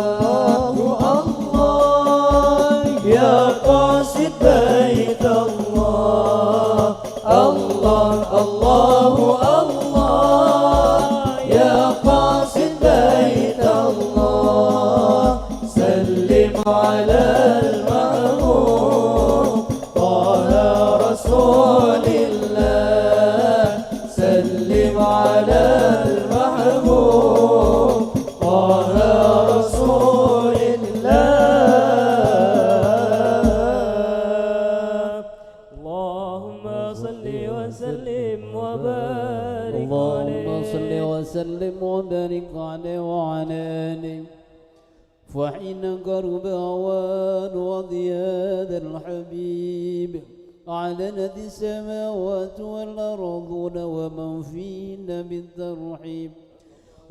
الله الله يا قاصد بيت الله الله الله الله يا قاصد بيت الله سلم على المحبوب طه رسول الله سلم على المحبوب طه رسول الله اللهم صل وسلم وبارك اللهم صل عليه وسلم وبارك عليه وعلى آله فحين قرب أوان وضياد الحبيب أعلنت السماوات والأرضون ومن فينا بالترحيب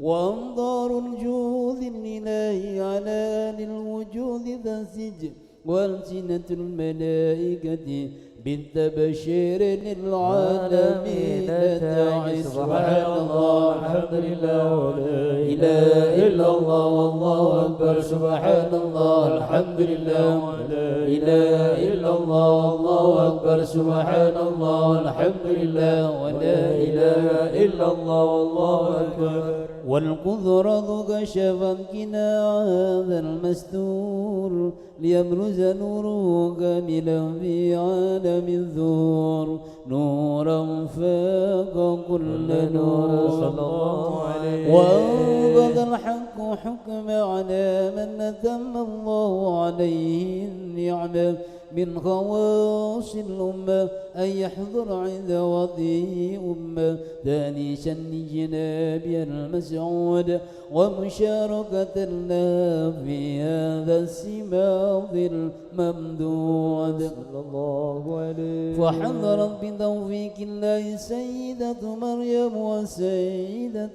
وأنظار الجود الإلهي على للوجود تنسج وألسنة الملائكة بالتبشير للعالمين تعي سبحان الله الحمد لله ولا إله إلا الله والله أكبر سبحان الله الحمد لله ولا إله إلا الله والله أكبر سبحان الله الحمد لله ولا إله إلا الله والله أكبر والقدرة كشفت كنا هذا المستور ليبرز نوره كاملا في عالم الذور نورا فاق كل نور صلى الله عليه وأنبذ الحق حكم على من أتم الله عليه النعمة من خواص الأمة أن يحضر عند وضعه أمة ثاني شن جنابي المسعود ومشاركة لها في هذا السماض الممدود صلى الله عليه فحضرت بتوفيق الله سيدة مريم وسيدة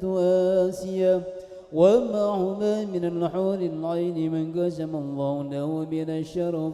آسيا ومعهما من الحور العين من قسم الله له من الشرف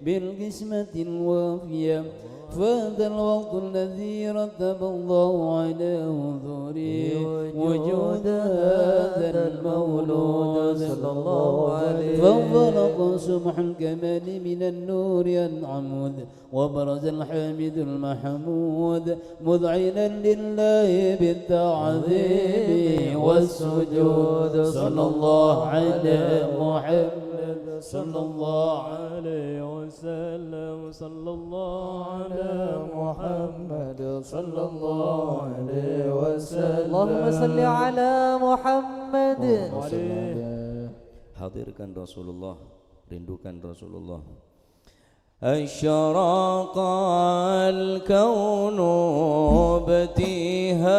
بالقسمة الوافية فهذا الوقت الذي رتب الله على حضوره وجود هذا المولود صلى الله عليه فانطلق صبح الكمال من النور العمود وبرز الحامد المحمود مذعنا لله بالتعظيم والسجود صلى الله على محمد صلى الله عليه وسلم صلى الله على محمد صلى الله عليه وسلم اللهم صل على محمد. Hadirkan Rasulullah, rindukan Rasulullah. أشرق الكون ابتهاجا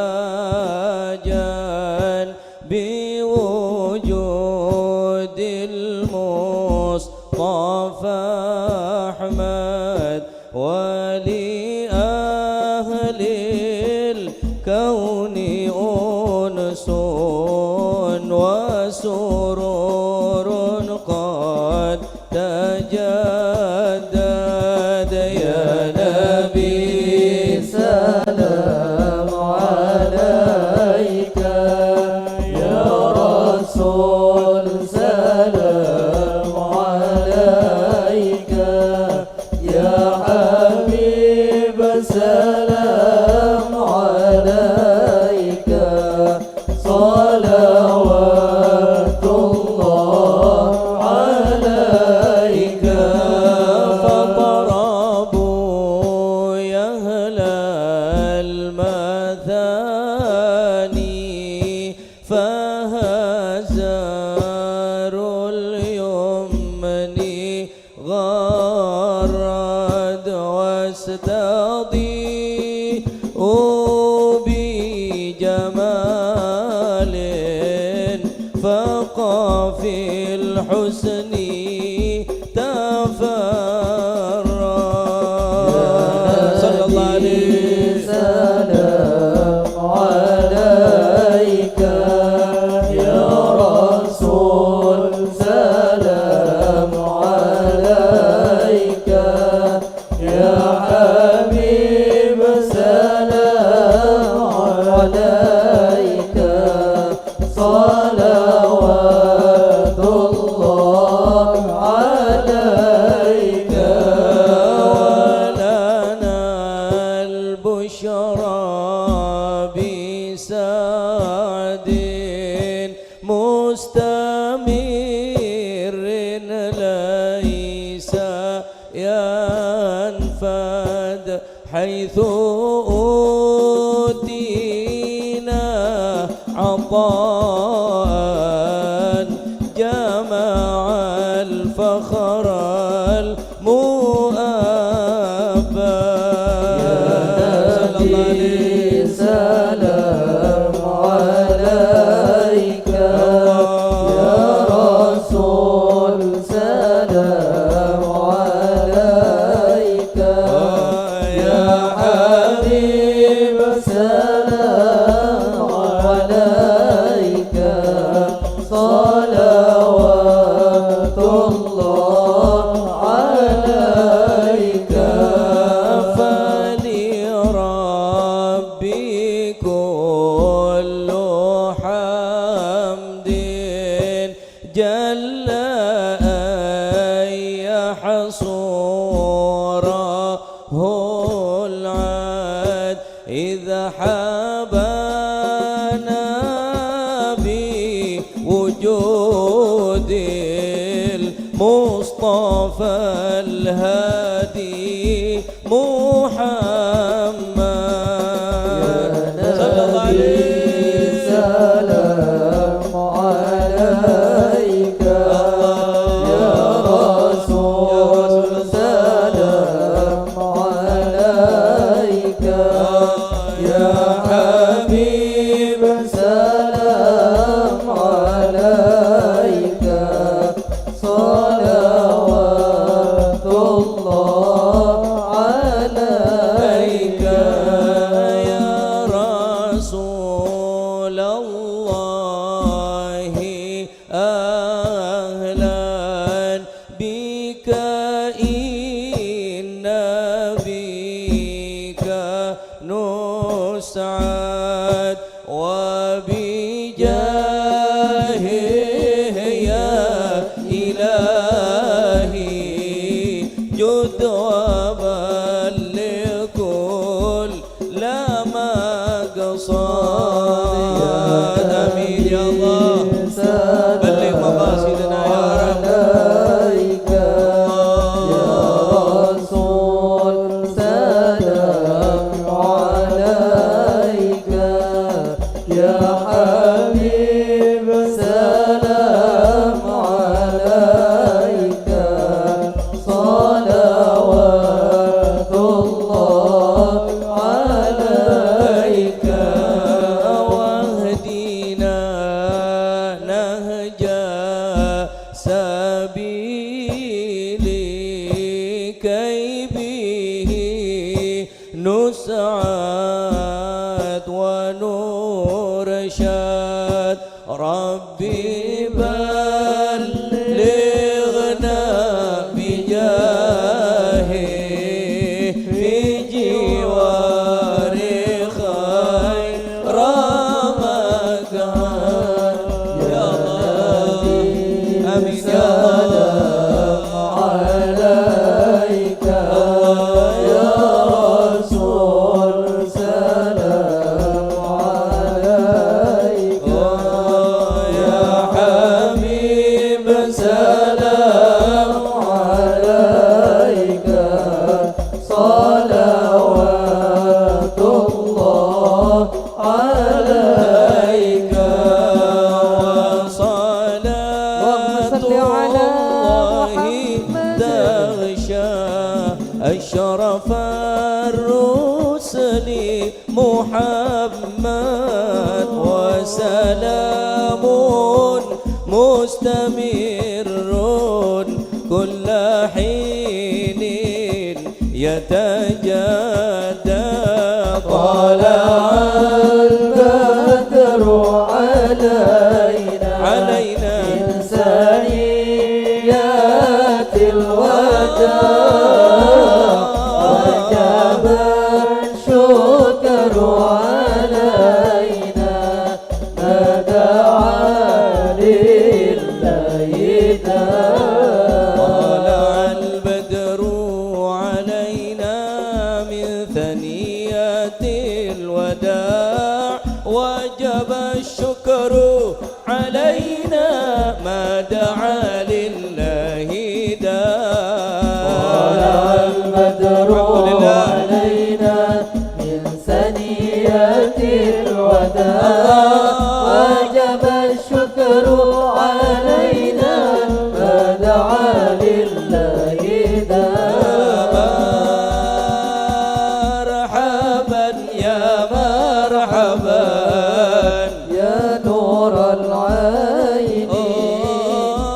بوجود المصطفى أحمد ولأهل الكون أنس وسرور قد تجدد يا نبي سلام عليك يا رسول سلام عليك يا حبيب سلام عليك صلوات الله عليك فطربوا يا أهل المثاني فهزار اليمن غرد واستضيء بجمال فقى في الحسن تفرد صلى الله عليه سلام عليك يا رسول سلام عليك يا حبيب سلام عليك صلوات الله عليك ولنا البشرى بسعد مستمر ليس ينفد حيث أوتينا عطاء جمع الفخر المؤبى صلى الله عليه سلام عليك يا رسول سلام عليك يا حبيب سلام عليك صلوات الله عليك فلربي كل حمد جل أن يحصره العاد إذا حبانا بوجود المصطفى الهادي محمد صلى الله عليه سلام عليك يا رسول سلام عليك يا حبيب سلام عليك صلوات الله عليك يا رسول الله أهلا بك إن بك نسعد وبجاهه يا إلهي جد وبلغ كل ما قصد آمين يا الله بلغ مقاصدنا يا رب كي به نسعد ونرشد ربي بلغنا بجاهه في جوار خير مكان يا الله آمين يا الله عليك يا رسول سلام عليك يا حبيب سلام عليك صلوات الله عليك وصلاة الله تغشى أشرف الرسل محمد وسلام مستمر كل حين يتجدد طلع البدر علينا من ثنيات الوداع وجب الشكر علينا ما دعا لله طلع البدر علينا من ثنيات الوداع وجب الشكر علينا ما دعا لله طلع البدر لله. علينا من ثنيات الوداع وجب الشكر علينا ما دعا لله مرحبا يا مرحبا يا نور العين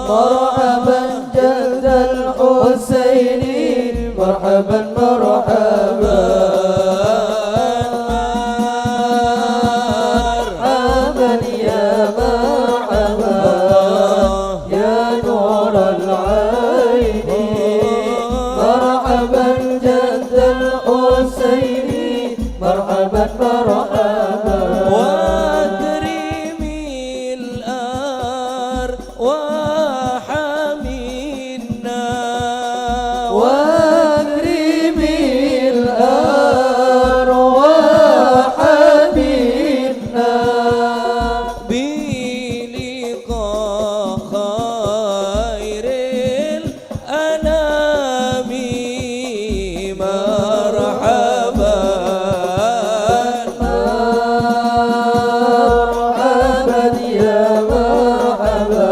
مرحبا جد الحسين مرحبا مرحبا مرحبا يا مرحبا يا نور العين مرحبا جد الحسين مرحبا مرحبا واكرمي الأرواح منا واكرمي الأرواح منا بلقاء خير الأنام مرحبا مرحبا يا مرحبا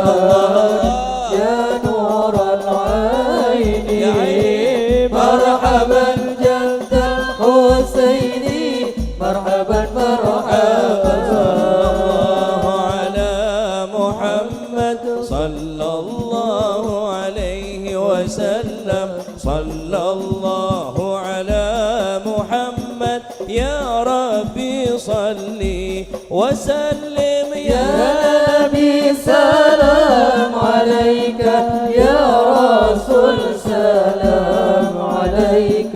يا نور العين مرحبا جد الحسين مرحبا مرحبا على محمد صلى الله عليه وسلم صلى الله على محمد يا ربي صلي وسلم يا نبي سلام عليك يا رسول سلام عليك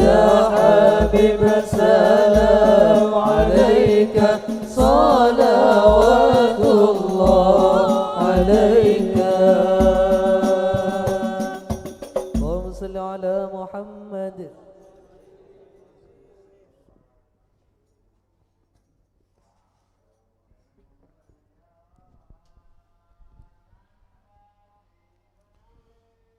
يا حبيب سلام عليك صلوات الله عليك اللهم صل على محمد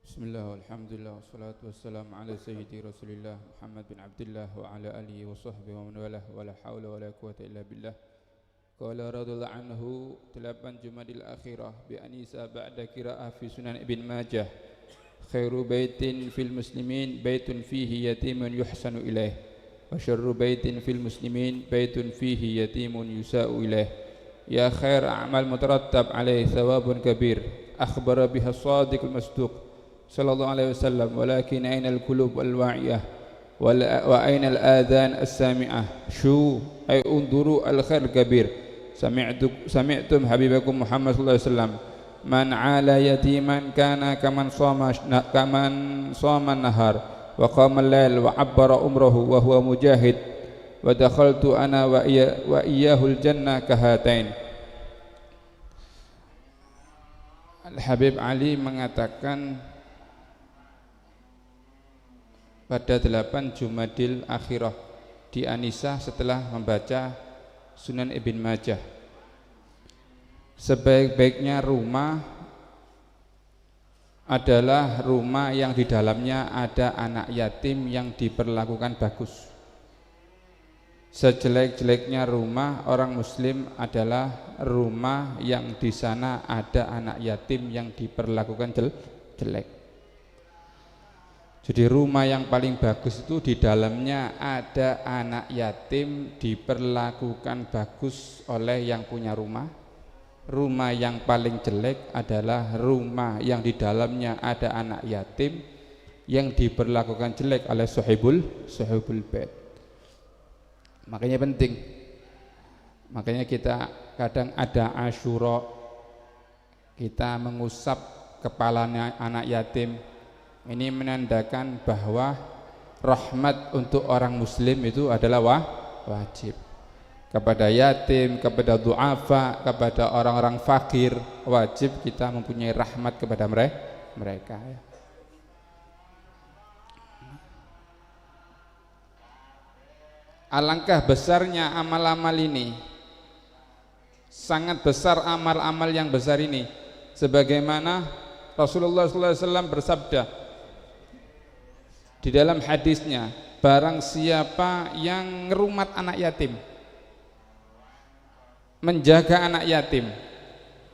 بسم الله والحمد لله والصلاة والسلام على سيدي رسول الله محمد بن عبد الله وعلى آله وصحبه ومن والاه ولا حول ولا قوة إلا بالله. قال رضي الله عنه 8 جماد الأخيرة بأنيسة بعد قراءة في سنن ابن ماجه خير بيت في المسلمين بيت فيه يتيم يحسن إليه وشر بيت في المسلمين بيت فيه يتيم يساء إليه. يا خير أعمال مترتب عليه ثواب كبير أخبر بها الصادق المصدوق sallallahu alaihi wasallam, walakin aina al-qulub wal-wa'iyah wa aina al-adhan as-sami'ah shu ay unduru al-khair kabir sami'tum habibakum Muhammad sallallahu alaihi wasallam man 'ala yatiman kana kaman shoma nahar wa qama al-lail wa 'abbara umrahu wa huwa mujahid wa dakhaltu ana wa iyyahul jannah kahatain. Al-Habib Ali mengatakan pada 8 Jumadil Akhirah di Anisah setelah membaca Sunan Ibn Majah, sebaik-baiknya rumah adalah rumah yang di dalamnya ada anak yatim yang diperlakukan bagus. Sejelek-jeleknya rumah orang muslim adalah rumah yang di sana ada anak yatim yang diperlakukan jelek. Jadi rumah yang paling bagus itu di dalamnya ada anak yatim diperlakukan bagus oleh yang punya rumah. Rumah yang paling jelek adalah rumah yang di dalamnya ada anak yatim yang diperlakukan jelek oleh sahibul bait. Makanya penting, makanya kita kadang ada Asyura, kita mengusap kepalanya anak yatim. Ini menandakan bahwa rahmat untuk orang muslim itu adalah wajib. Kepada yatim, kepada du'afa, kepada orang-orang fakir, wajib kita mempunyai rahmat kepada mereka. Alangkah besarnya amal-amal ini, sangat besar amal-amal yang besar ini, sebagaimana Rasulullah SAW bersabda di dalam hadisnya, barang siapa yang ngerumat anak yatim, menjaga anak yatim,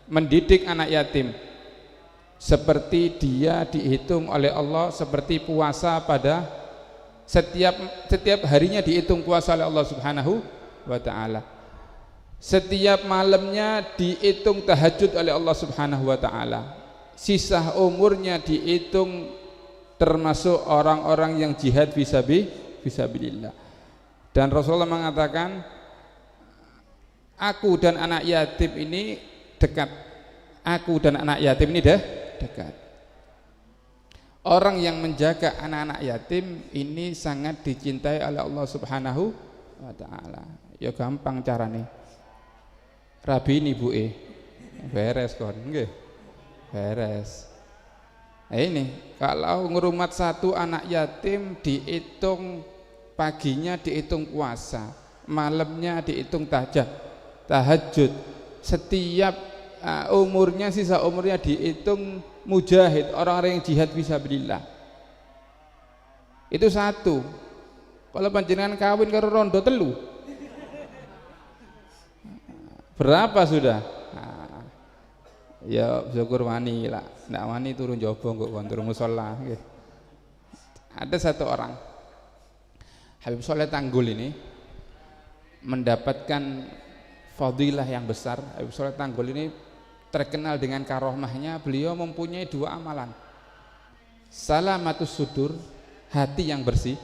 mendidik anak yatim, seperti dia dihitung oleh Allah seperti puasa pada setiap harinya dihitung puasa oleh Allah Subhanahu wa ta'ala, setiap malamnya dihitung tahajud oleh Allah Subhanahu wa ta'ala, sisa umurnya dihitung termasuk orang-orang yang jihad fisabilillah. Dan Rasulullah mengatakan, aku dan anak yatim ini dekat, aku dan anak yatim ini dekat. Orang yang menjaga anak-anak yatim ini sangat dicintai oleh Allah Subhanahu wa ta'ala. Ya gampang carane, rabi ini bu beres kon, nggih beres. Nah ini kalau ngerumat satu anak yatim dihitung paginya dihitung puasa, malamnya dihitung tahajud, setiap umurnya, sisa umurnya dihitung mujahid, orang-orang yang jihad fisabilillah. Itu satu. Kalau panjenengan kawin karo rondo telu, berapa sudah? Nah, ya syukur wani lah, ndak wani turun jobo kok turun musola. Ada satu orang, Habib Soleh Tanggul ini mendapatkan fadilah yang besar. Habib Soleh Tanggul ini terkenal dengan karomahnya, beliau mempunyai 2 amalan. Salamatus sudur, hati yang bersih.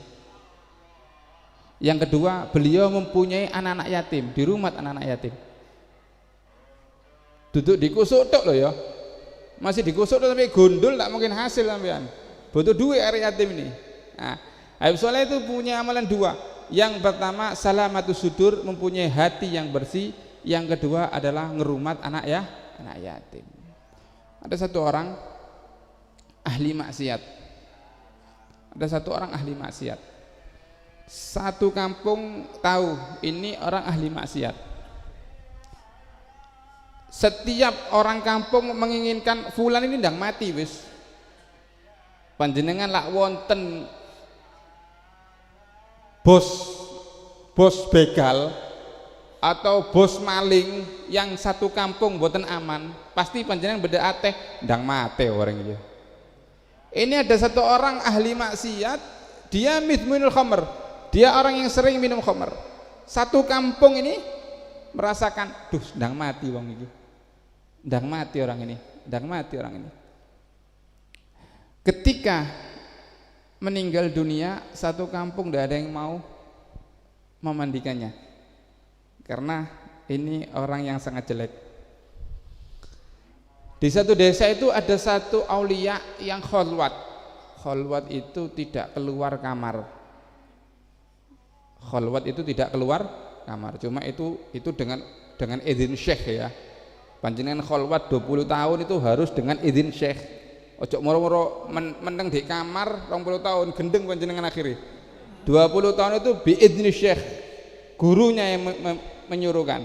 Yang kedua, beliau mempunyai anak-anak yatim, di rumah anak-anak yatim. Duduk di kusuk tok loh ya. Masih di kusuk tok tapi gondol tak mungkin hasil sampean. Butuh duit anak yatim ini. Nah, Habib Soleh itu punya amalan 2. Yang pertama, salamatus sudur, mempunyai hati yang bersih. Yang kedua adalah ngerumat anak yatim. Ada satu orang ahli maksiat. Satu kampung tahu ini orang ahli maksiat. Setiap orang kampung menginginkan fulan ini ndang mati wis. Panjenengan lak wonten bos begal atau bos maling yang satu kampung mboten aman, pasti panjenengan beda ateh ndang mate orang itu. Ini ada satu orang ahli maksiat, dia mithminul khamr, dia orang yang sering minum khamr. Satu kampung ini merasakan, duh ndang mati wong iki, ndang mati orang ini. ketika meninggal dunia satu kampung tidak ada yang mau memandikannya karena ini orang yang sangat jelek. Di satu desa itu ada satu aulia yang kholwat. Kholwat itu tidak keluar kamar. Kholwat itu tidak keluar kamar. Cuma itu dengan izin syekh ya. Panjenengan kholwat 20 tahun itu harus dengan izin syekh. Ojo moro-moro meneng di kamar 20 tahun gendeng panjenengan akhiri. 20 tahun itu biizni syekh. Gurunya yang menyuruhkan.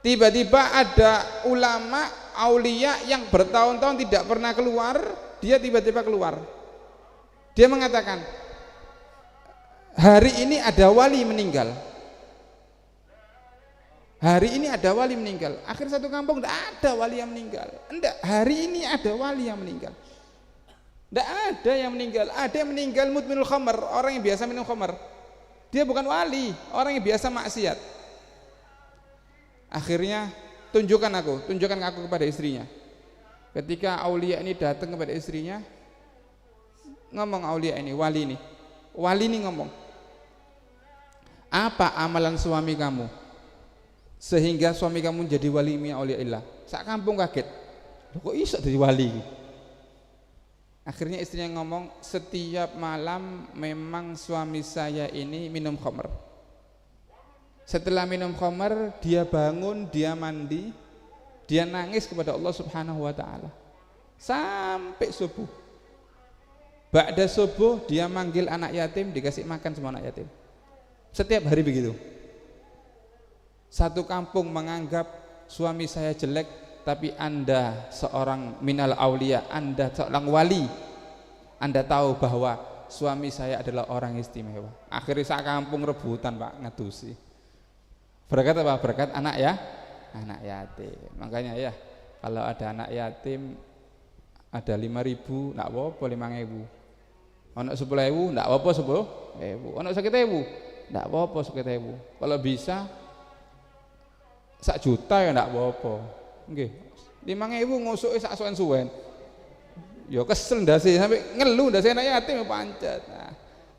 Tiba-tiba ada ulama aulia yang bertahun-tahun tidak pernah keluar, dia tiba-tiba keluar. Dia mengatakan, hari ini ada wali meninggal. Hari ini ada wali meninggal. Akhir satu kampung tidak ada wali yang meninggal. Enggak, hari ini ada wali yang meninggal. Tidak ada yang meninggal. Ada yang meninggal mudminul khamr, orang yang biasa minum khamr. Dia bukan wali, orang yang biasa maksiat. Akhirnya tunjukkan aku kepada istrinya. Ketika aulia ini datang kepada istrinya, ngomong aulia ini, wali ini ngomong, apa amalan suami kamu sehingga suami kamu jadi wali min auliaillah? Sak kampung kaget, kok iso jadi wali? Akhirnya istrinya ngomong, setiap malam memang suami saya ini minum khamr. Setelah minum khamr, dia bangun, dia mandi, dia nangis kepada Allah Subhanahu wa taala sampai subuh. Ba'da subuh dia manggil anak yatim, dikasih makan semua anak yatim. Setiap hari begitu. Satu kampung menganggap suami saya jelek, tapi Anda seorang minal aulia, Anda seorang wali, Anda tahu bahwa suami saya adalah orang istimewa. Akhirnya sak kampung rebutan Pak ngadusi. Berkat apa? Berkat anak yatim. Makanya ya, kalau ada anak yatim ada 5.000 enggak apa-apa, 5.000. Ono 10.000 enggak apa-apa, 10.000. Ono 1.000 enggak apa-apa, 1.000. Kalau bisa 1 juta ya enggak apa-apa. Nggih. 5.000 ngusuke sak suwen-suwen. Ya kesel ndase sampai ngeluh ndase anak yatim pancet. Nah,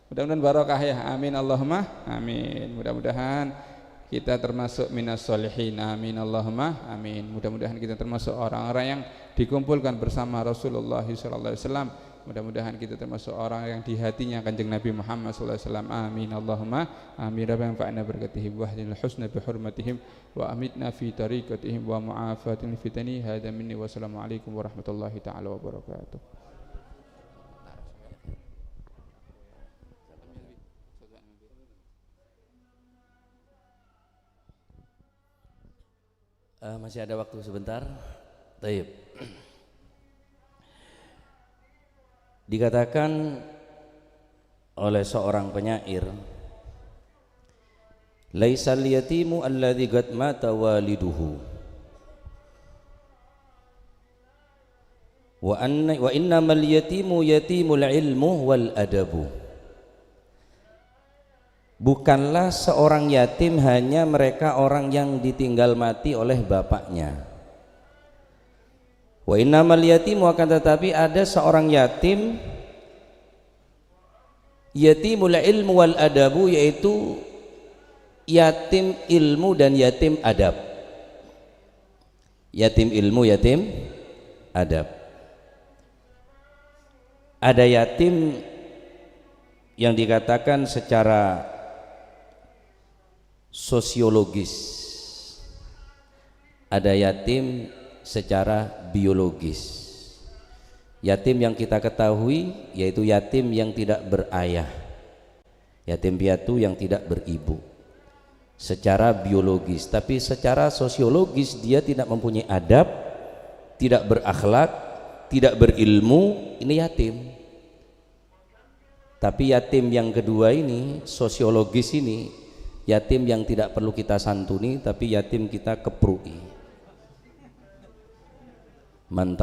mudah-mudahan barokah ya. Amin Allahumma amin. Mudah-mudahan kita termasuk minas solihin, amin Allahumma amin. Mudah-mudahan kita termasuk orang-orang yang dikumpulkan bersama Rasulullah SAW. Mudah-mudahan kita termasuk orang yang di hatinya Kanjeng Nabi Muhammad SAW. Amin Allahumma amin. Rabbana fa'na barakatihim wa hdinal husna bi hurmatihim wa amitna fi tariqatihim wa mu'afatil fitani. Hadza minni wa assalamu alaikum warahmatullahi taala wabarakatuh. Masih ada waktu sebentar. Taib. Dikatakan oleh seorang penyair, laisal yatimu alladzi qad mata waliduhu wa innamal yatimu yatimul ilmu wal adabu. Bukanlah seorang yatim hanya mereka orang yang ditinggal mati oleh bapaknya. Wa innamal yatimu, akan tetapi ada seorang yatim, yatimul ilmu wal adabu, yaitu yatim ilmu dan yatim adab. Yatim ilmu, yatim adab. Ada yatim yang dikatakan secara sosiologis, ada yatim secara biologis. Yatim yang kita ketahui yaitu yatim yang tidak berayah, yatim piatu yang tidak beribu secara biologis, tapi secara sosiologis dia tidak mempunyai adab, tidak berakhlak, tidak berilmu, ini yatim. Tapi yatim yang kedua ini, sosiologis ini, yatim yang tidak perlu kita santuni, tapi yatim kita keprui. Man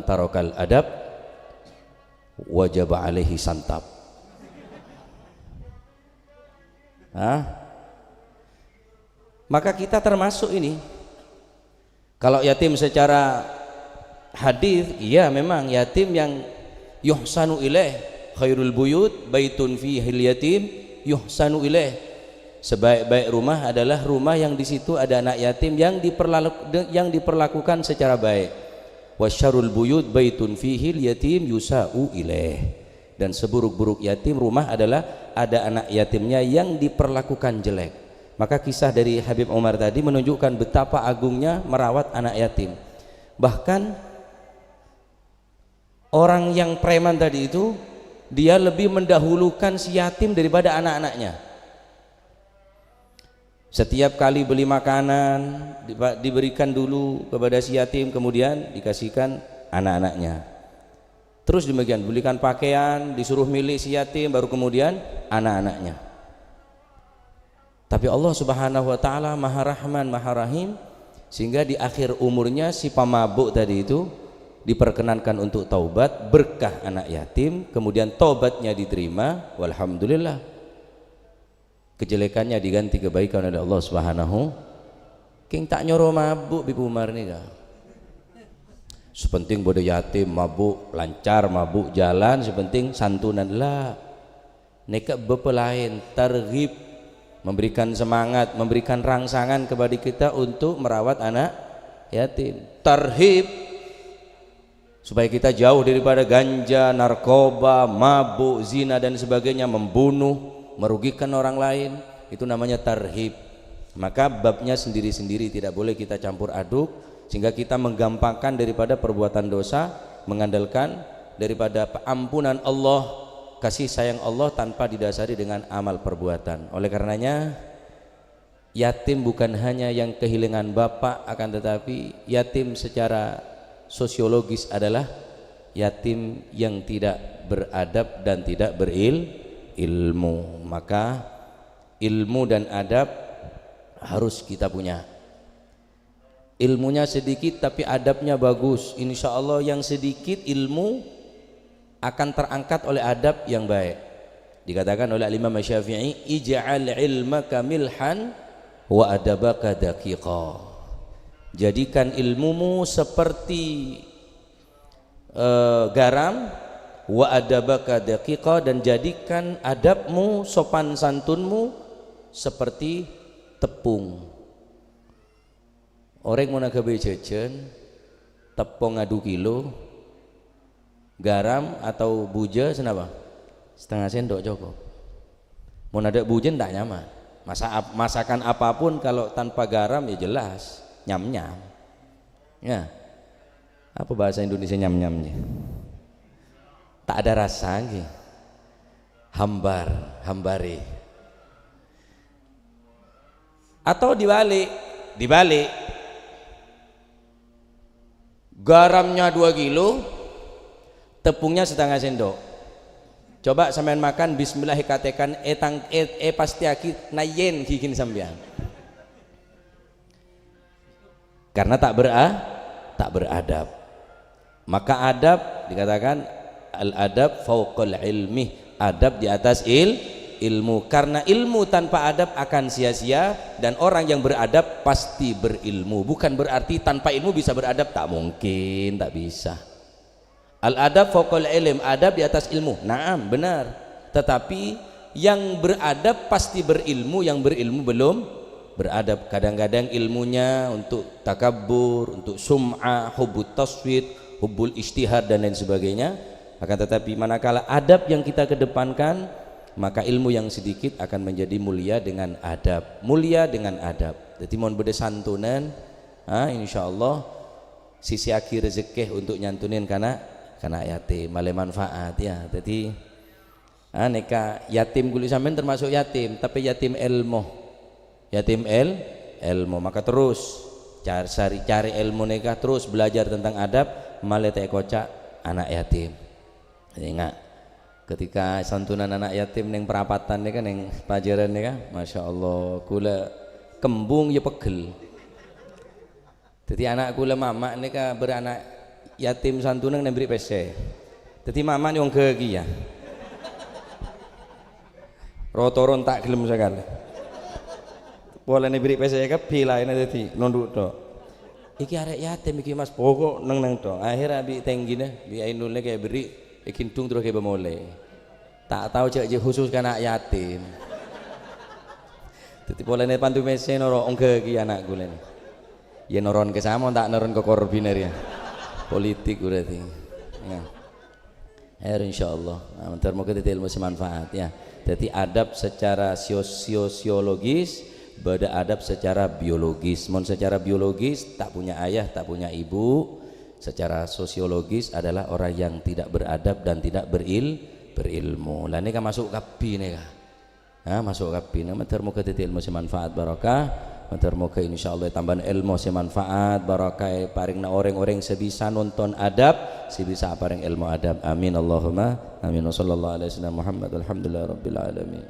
tarokal adab wajib alaihi santab. Maka kita termasuk ini. Kalau yatim secara hadis, iya memang yatim yuhsanu ilaih, khairul buyut baitun fihil yatim yuhsanu ilaih. Sebaik-baik rumah adalah rumah yang di situ ada anak yatim yang diperlakukan secara baik. Wasyarul buyut baitun fihil yatim yusa'u ilaih. Dan seburuk-buruk yatim rumah adalah ada anak yatimnya yang diperlakukan jelek. Maka kisah dari Habib Umar tadi menunjukkan betapa agungnya merawat anak yatim. Bahkan orang yang preman tadi itu dia lebih mendahulukan si yatim daripada anak-anaknya. Setiap kali beli makanan diberikan dulu kepada si yatim, kemudian dikasihkan anak-anaknya. Terus demikian, belikan pakaian, disuruh milih si yatim, baru kemudian anak-anaknya. Tapi Allah Subhanahu wa taala Maha Rahman, Maha Rahim, sehingga di akhir umurnya si pemabuk tadi itu diperkenankan untuk taubat, berkah anak yatim, kemudian taubatnya diterima, walhamdulillah. Kejelekannya diganti kebaikan oleh Allah Subhanahu. King tak nyoro mabuk Bibu Umar nih kah? Sepenting bodoh yatim mabuk lancar, mabuk jalan, sepenting santunan lah. Neka bepelain targhib, memberikan semangat, memberikan rangsangan kepada kita untuk merawat anak yatim. Tarhib supaya kita jauh daripada ganja, narkoba, mabuk, zina dan sebagainya, membunuh, merugikan orang lain, itu namanya tarhib. Maka babnya sendiri-sendiri, tidak boleh kita campur aduk, sehingga kita menggampangkan daripada perbuatan dosa, mengandalkan daripada ampunan Allah, kasih sayang Allah tanpa didasari dengan amal perbuatan. Oleh karenanya yatim bukan hanya yang kehilangan bapak, akan tetapi yatim secara sosiologis adalah yatim yang tidak beradab dan tidak berilmu. Maka ilmu dan adab harus kita punya. Ilmunya sedikit tapi adabnya bagus, insya Allah yang sedikit ilmu akan terangkat oleh adab yang baik. Dikatakan oleh Imam Syafi'i, ij'al ilmaka milhan wa adabaka daqiqa. Jadikan ilmumu seperti garam, wa adabaka daqiqa, dan jadikan adabmu, sopan santunmu seperti tepung. Orang mau nak jajan tepung 2 kilo, garam atau buja senapa? Setengah sendok cukup. Mau ada bujen tak nyaman. Masakan apapun kalau tanpa garam ya jelas nyam-nyam. Ya. Apa bahasa Indonesia nyam-nyamnya? Tak ada rasa lagi. Hambari. Atau dibalik. Garamnya 2 kilo, tepungnya setengah sendok. Coba sampean makan bismillah katakan pasti aki nayen kikin sampean. Karena tak beradab. Maka adab dikatakan al-adab fauqal ilmi, adab di atas ilmu. Karena ilmu tanpa adab akan sia-sia, dan orang yang beradab pasti berilmu. Bukan berarti tanpa ilmu bisa beradab, tak mungkin, tak bisa. Al-adab fauqal ilm, adab di atas ilmu. Naam, benar. Tetapi yang beradab pasti berilmu, yang berilmu belum beradab. Kadang-kadang ilmunya untuk takabbur, untuk sum'ah, hubbut taswid, hubbul ijtihad dan lain sebagainya. Akan tetapi manakala adab yang kita kedepankan, maka ilmu yang sedikit akan menjadi mulia dengan adab. Mulia dengan adab. Jadi mohon beda santunan, insyaallah sisi akhir rezeki untuk nyantunin karena yatim male manfaat ya. Jadi neka yatim kulit sampean termasuk yatim, tapi yatim ilmu. Yatim ilmu, maka terus cari ilmu neka, terus belajar tentang adab, male teh kocak anak yatim. Jadi ingat ketika santunan anak yatim neng perapatan nih kan, neng pelajaran nih kan, masya Allah, kula kembung ya pegel. Jadi anak kula mama nih kan beranak yatim santunan neng beri PC. Jadi mama nih wong gegi ya. Rotoron tak gelem sekali. Boleh nih beri PC kan pilih ini jadi nonduk to. Iki arek yatim iki mas pokok neng to. Akhirnya bi tinggi nih, bi ainulnya kayak beri Kintung terus ke bermoleh. Tak tahu cek je khusus anak yatim. Tetapi boleh ne pantu mesen noro ongke ki anak gue ni. Ya noron ke sama tak noron ke korbiner ya. Politik berarti. Ya. Insyaallah. Nah, bentar mau kita ilmu semanfaat ya. Jadi adab secara sosiologis, beda adab secara biologis. Mon secara biologis tak punya ayah, tak punya ibu. Secara sosiologis adalah orang yang tidak beradab dan tidak berilmu. Lah ini kan masuk kapi nih kah? Nah, masuk kapi. Nah, bentar mau kita ilmu semanfaat barokah. Bentar mau ke insyaallah tambahan ilmu semanfaat barokah paring na orang-orang sebisa nonton adab, sebisa paring ilmu adab. Amin Allahumma amin. Wassallallahu alaihi wasallam Muhammad alhamdulillah rabbil alamin.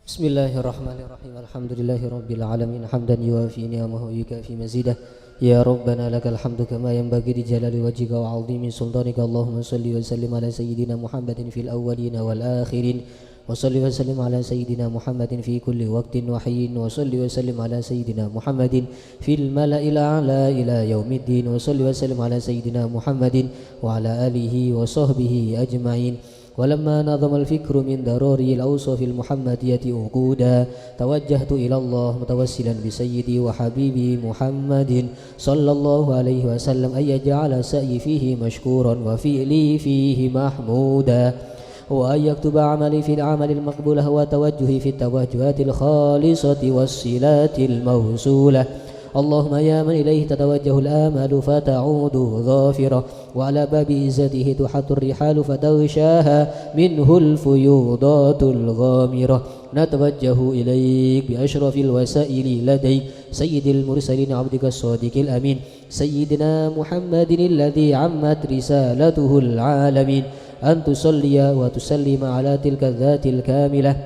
Bismillahirrahmanirrahim. Alhamdulillahi rabbil alamin hamdan yuwafi ni'amahu yukafi mazidah. Ya Rabbana lakal hamdu kama yanbaghi li jalali wajhika wa 'azimi sultanika. Allahumma shalli wa sallim ala sayyidina Muhammadin fil awwalin wal akhirin. وصلي وسلم على سيدنا محمد في كل وقت وحين وصلي وسلم على سيدنا محمد في الملأ الأعلى إلى يوم الدين وصلي وسلم على سيدنا محمد وعلى آله وصحبه أجمعين. ولما نظم الفكر من ضروري الأوصاف المحمدية وقودا توجهت إلى الله متوسلا بسيدي وحبيبي محمد صلى الله عليه وسلم أن يجعل سعي فيه مشكورا وفعلي فيه محمودا وأن يكتب عملي في العمل المقبول وتوجهي في التوجهات الخالصة والصلات الموصولة. اللهم يا من إليه تتوجه الآمال فتعود ظافرة وعلى باب عزته تحط الرحال فتغشاها منه الفيوضات الغامرة. نتوجه إليك بأشرف الوسائل لديك سيد المرسلين عبدك الصادق الأمين سيدنا محمد الذي عمت رسالته العالمين أن تصلي وتسلم على تلك الذات الكاملة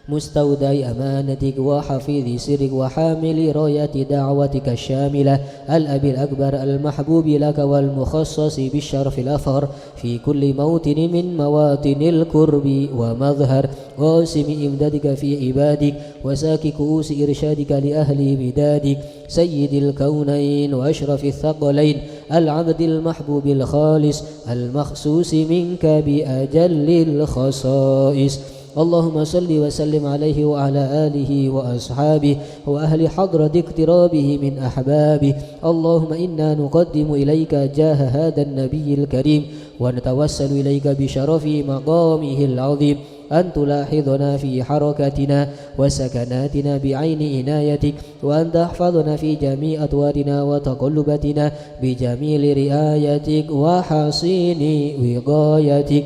مستودع أمانتك وحفيظ سرك وحامل راية دعوتك الشاملة الأب الأكبر المحبوب لك والمخصص بالشرف الأفخر في كل موطن من مواطن الكرب ومظهر قاسم إمدادك في عبادك وساك كؤوس إرشادك لأهل بدادك سيد الكونين وأشرف الثقلين العبد المحبوب الخالص المخصوص منك بأجل الخصائص. اللهم صل وسلم عليه وعلى آله وأصحابه وأهل حضرة اقترابه من أحبابه. اللهم إنا نقدم إليك جاه هذا النبي الكريم ونتوسل إليك بشرف مقامه العظيم أن تلاحظنا في حركاتنا وسكناتنا بعين عنايتك وأن تحفظنا في جميع أطوارنا وتقلباتنا بجميل رعايتك وحصين وقايتك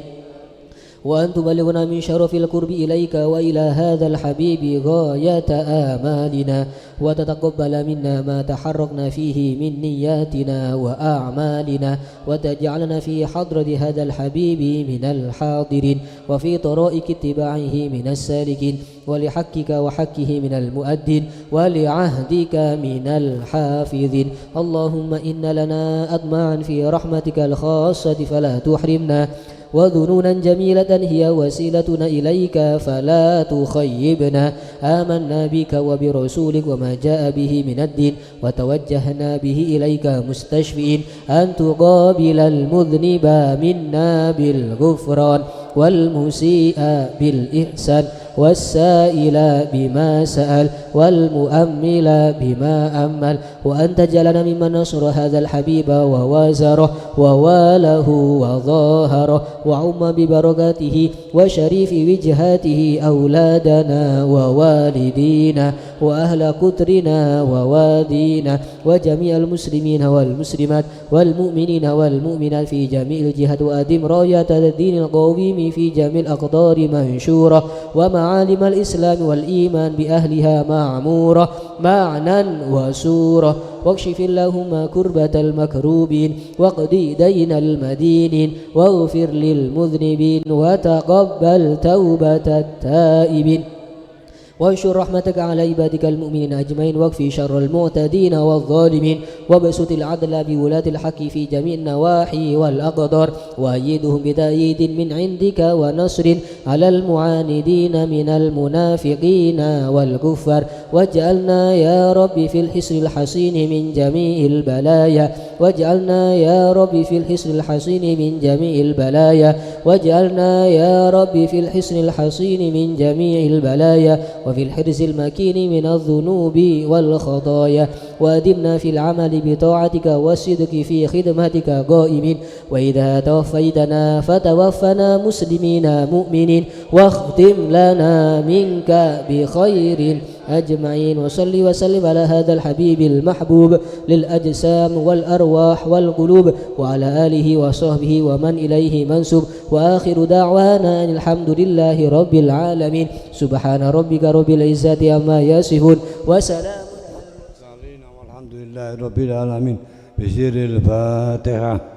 وأن تبلغنا من شرف القرب إليك وإلى هذا الحبيب غاية آمالنا وتتقبل منا ما تحركنا فيه من نياتنا وأعمالنا وتجعلنا في حضرة هذا الحبيب من الحاضرين وفي طرائق اتباعه من السالكين ولحقك وحقه من المؤدين ولعهدك من الحافظين. اللهم إن لنا أطماعا في رحمتك الخاصة فلا تحرمنا وظنونا جميلة هي وسيلتنا إليك فلا تخيبنا. آمنا بك وبرسولك وما جاء به من الدين وتوجهنا به إليك مستشفئين أن تقابل المذنب منا بالغفران والمسيء بالإحسان والسائل بما سأل والمؤمل بما أمل وأن تجعلنا ممن نصر هذا الحبيب ووازره وواله وظاهره وعم ببركاته وشريف وجهاته أولادنا ووالدينا وأهل قطرنا ووادينا وجميع المسلمين والمسلمات والمؤمنين والمؤمنات في جميع الجهات وأدم راية الدين القويم في جميع الأقدار منشورة ومعالم الإسلام والإيمان بأهلها معمورة معنى وسورة واكشف اللهم كربة المكروبين واقضي دين المدينين واغفر للمذنبين وتقبل توبة التائبين وانشر رحمتك على عبادك المؤمنين أجمعين واكفي شر المعتدين والظالمين وابسط العدل بولاة الحق في جميع النواحي والأقدار وأيدهم بتأييد من عندك ونصر على المعاندين من المنافقين والكفار واجعلنا يا رب في الحصن الحصين من جميع البلايا واجعلنا يا رب في الحصن الحصين من جميع البلايا واجعلنا يا رب في الحصن الحصين من جميع البلايا وفي الحرز المكين من الذنوب والخطايا وأدمنا في العمل بطاعتك والصدق في خدمتك قائمين وإذا توفيتنا فتوفنا مسلمين مؤمنين واختم لنا منك بخير أجمعين وصل وسلم على هذا الحبيب المحبوب للأجسام والأرواح والقلوب وعلى آله وصحبه ومن إليه منسوب وآخر دعوانا أن الحمد لله رب العالمين سبحان ربك رب العزة عما يصفون وسلام والحمد لله رب العالمين بسر الفاتحة.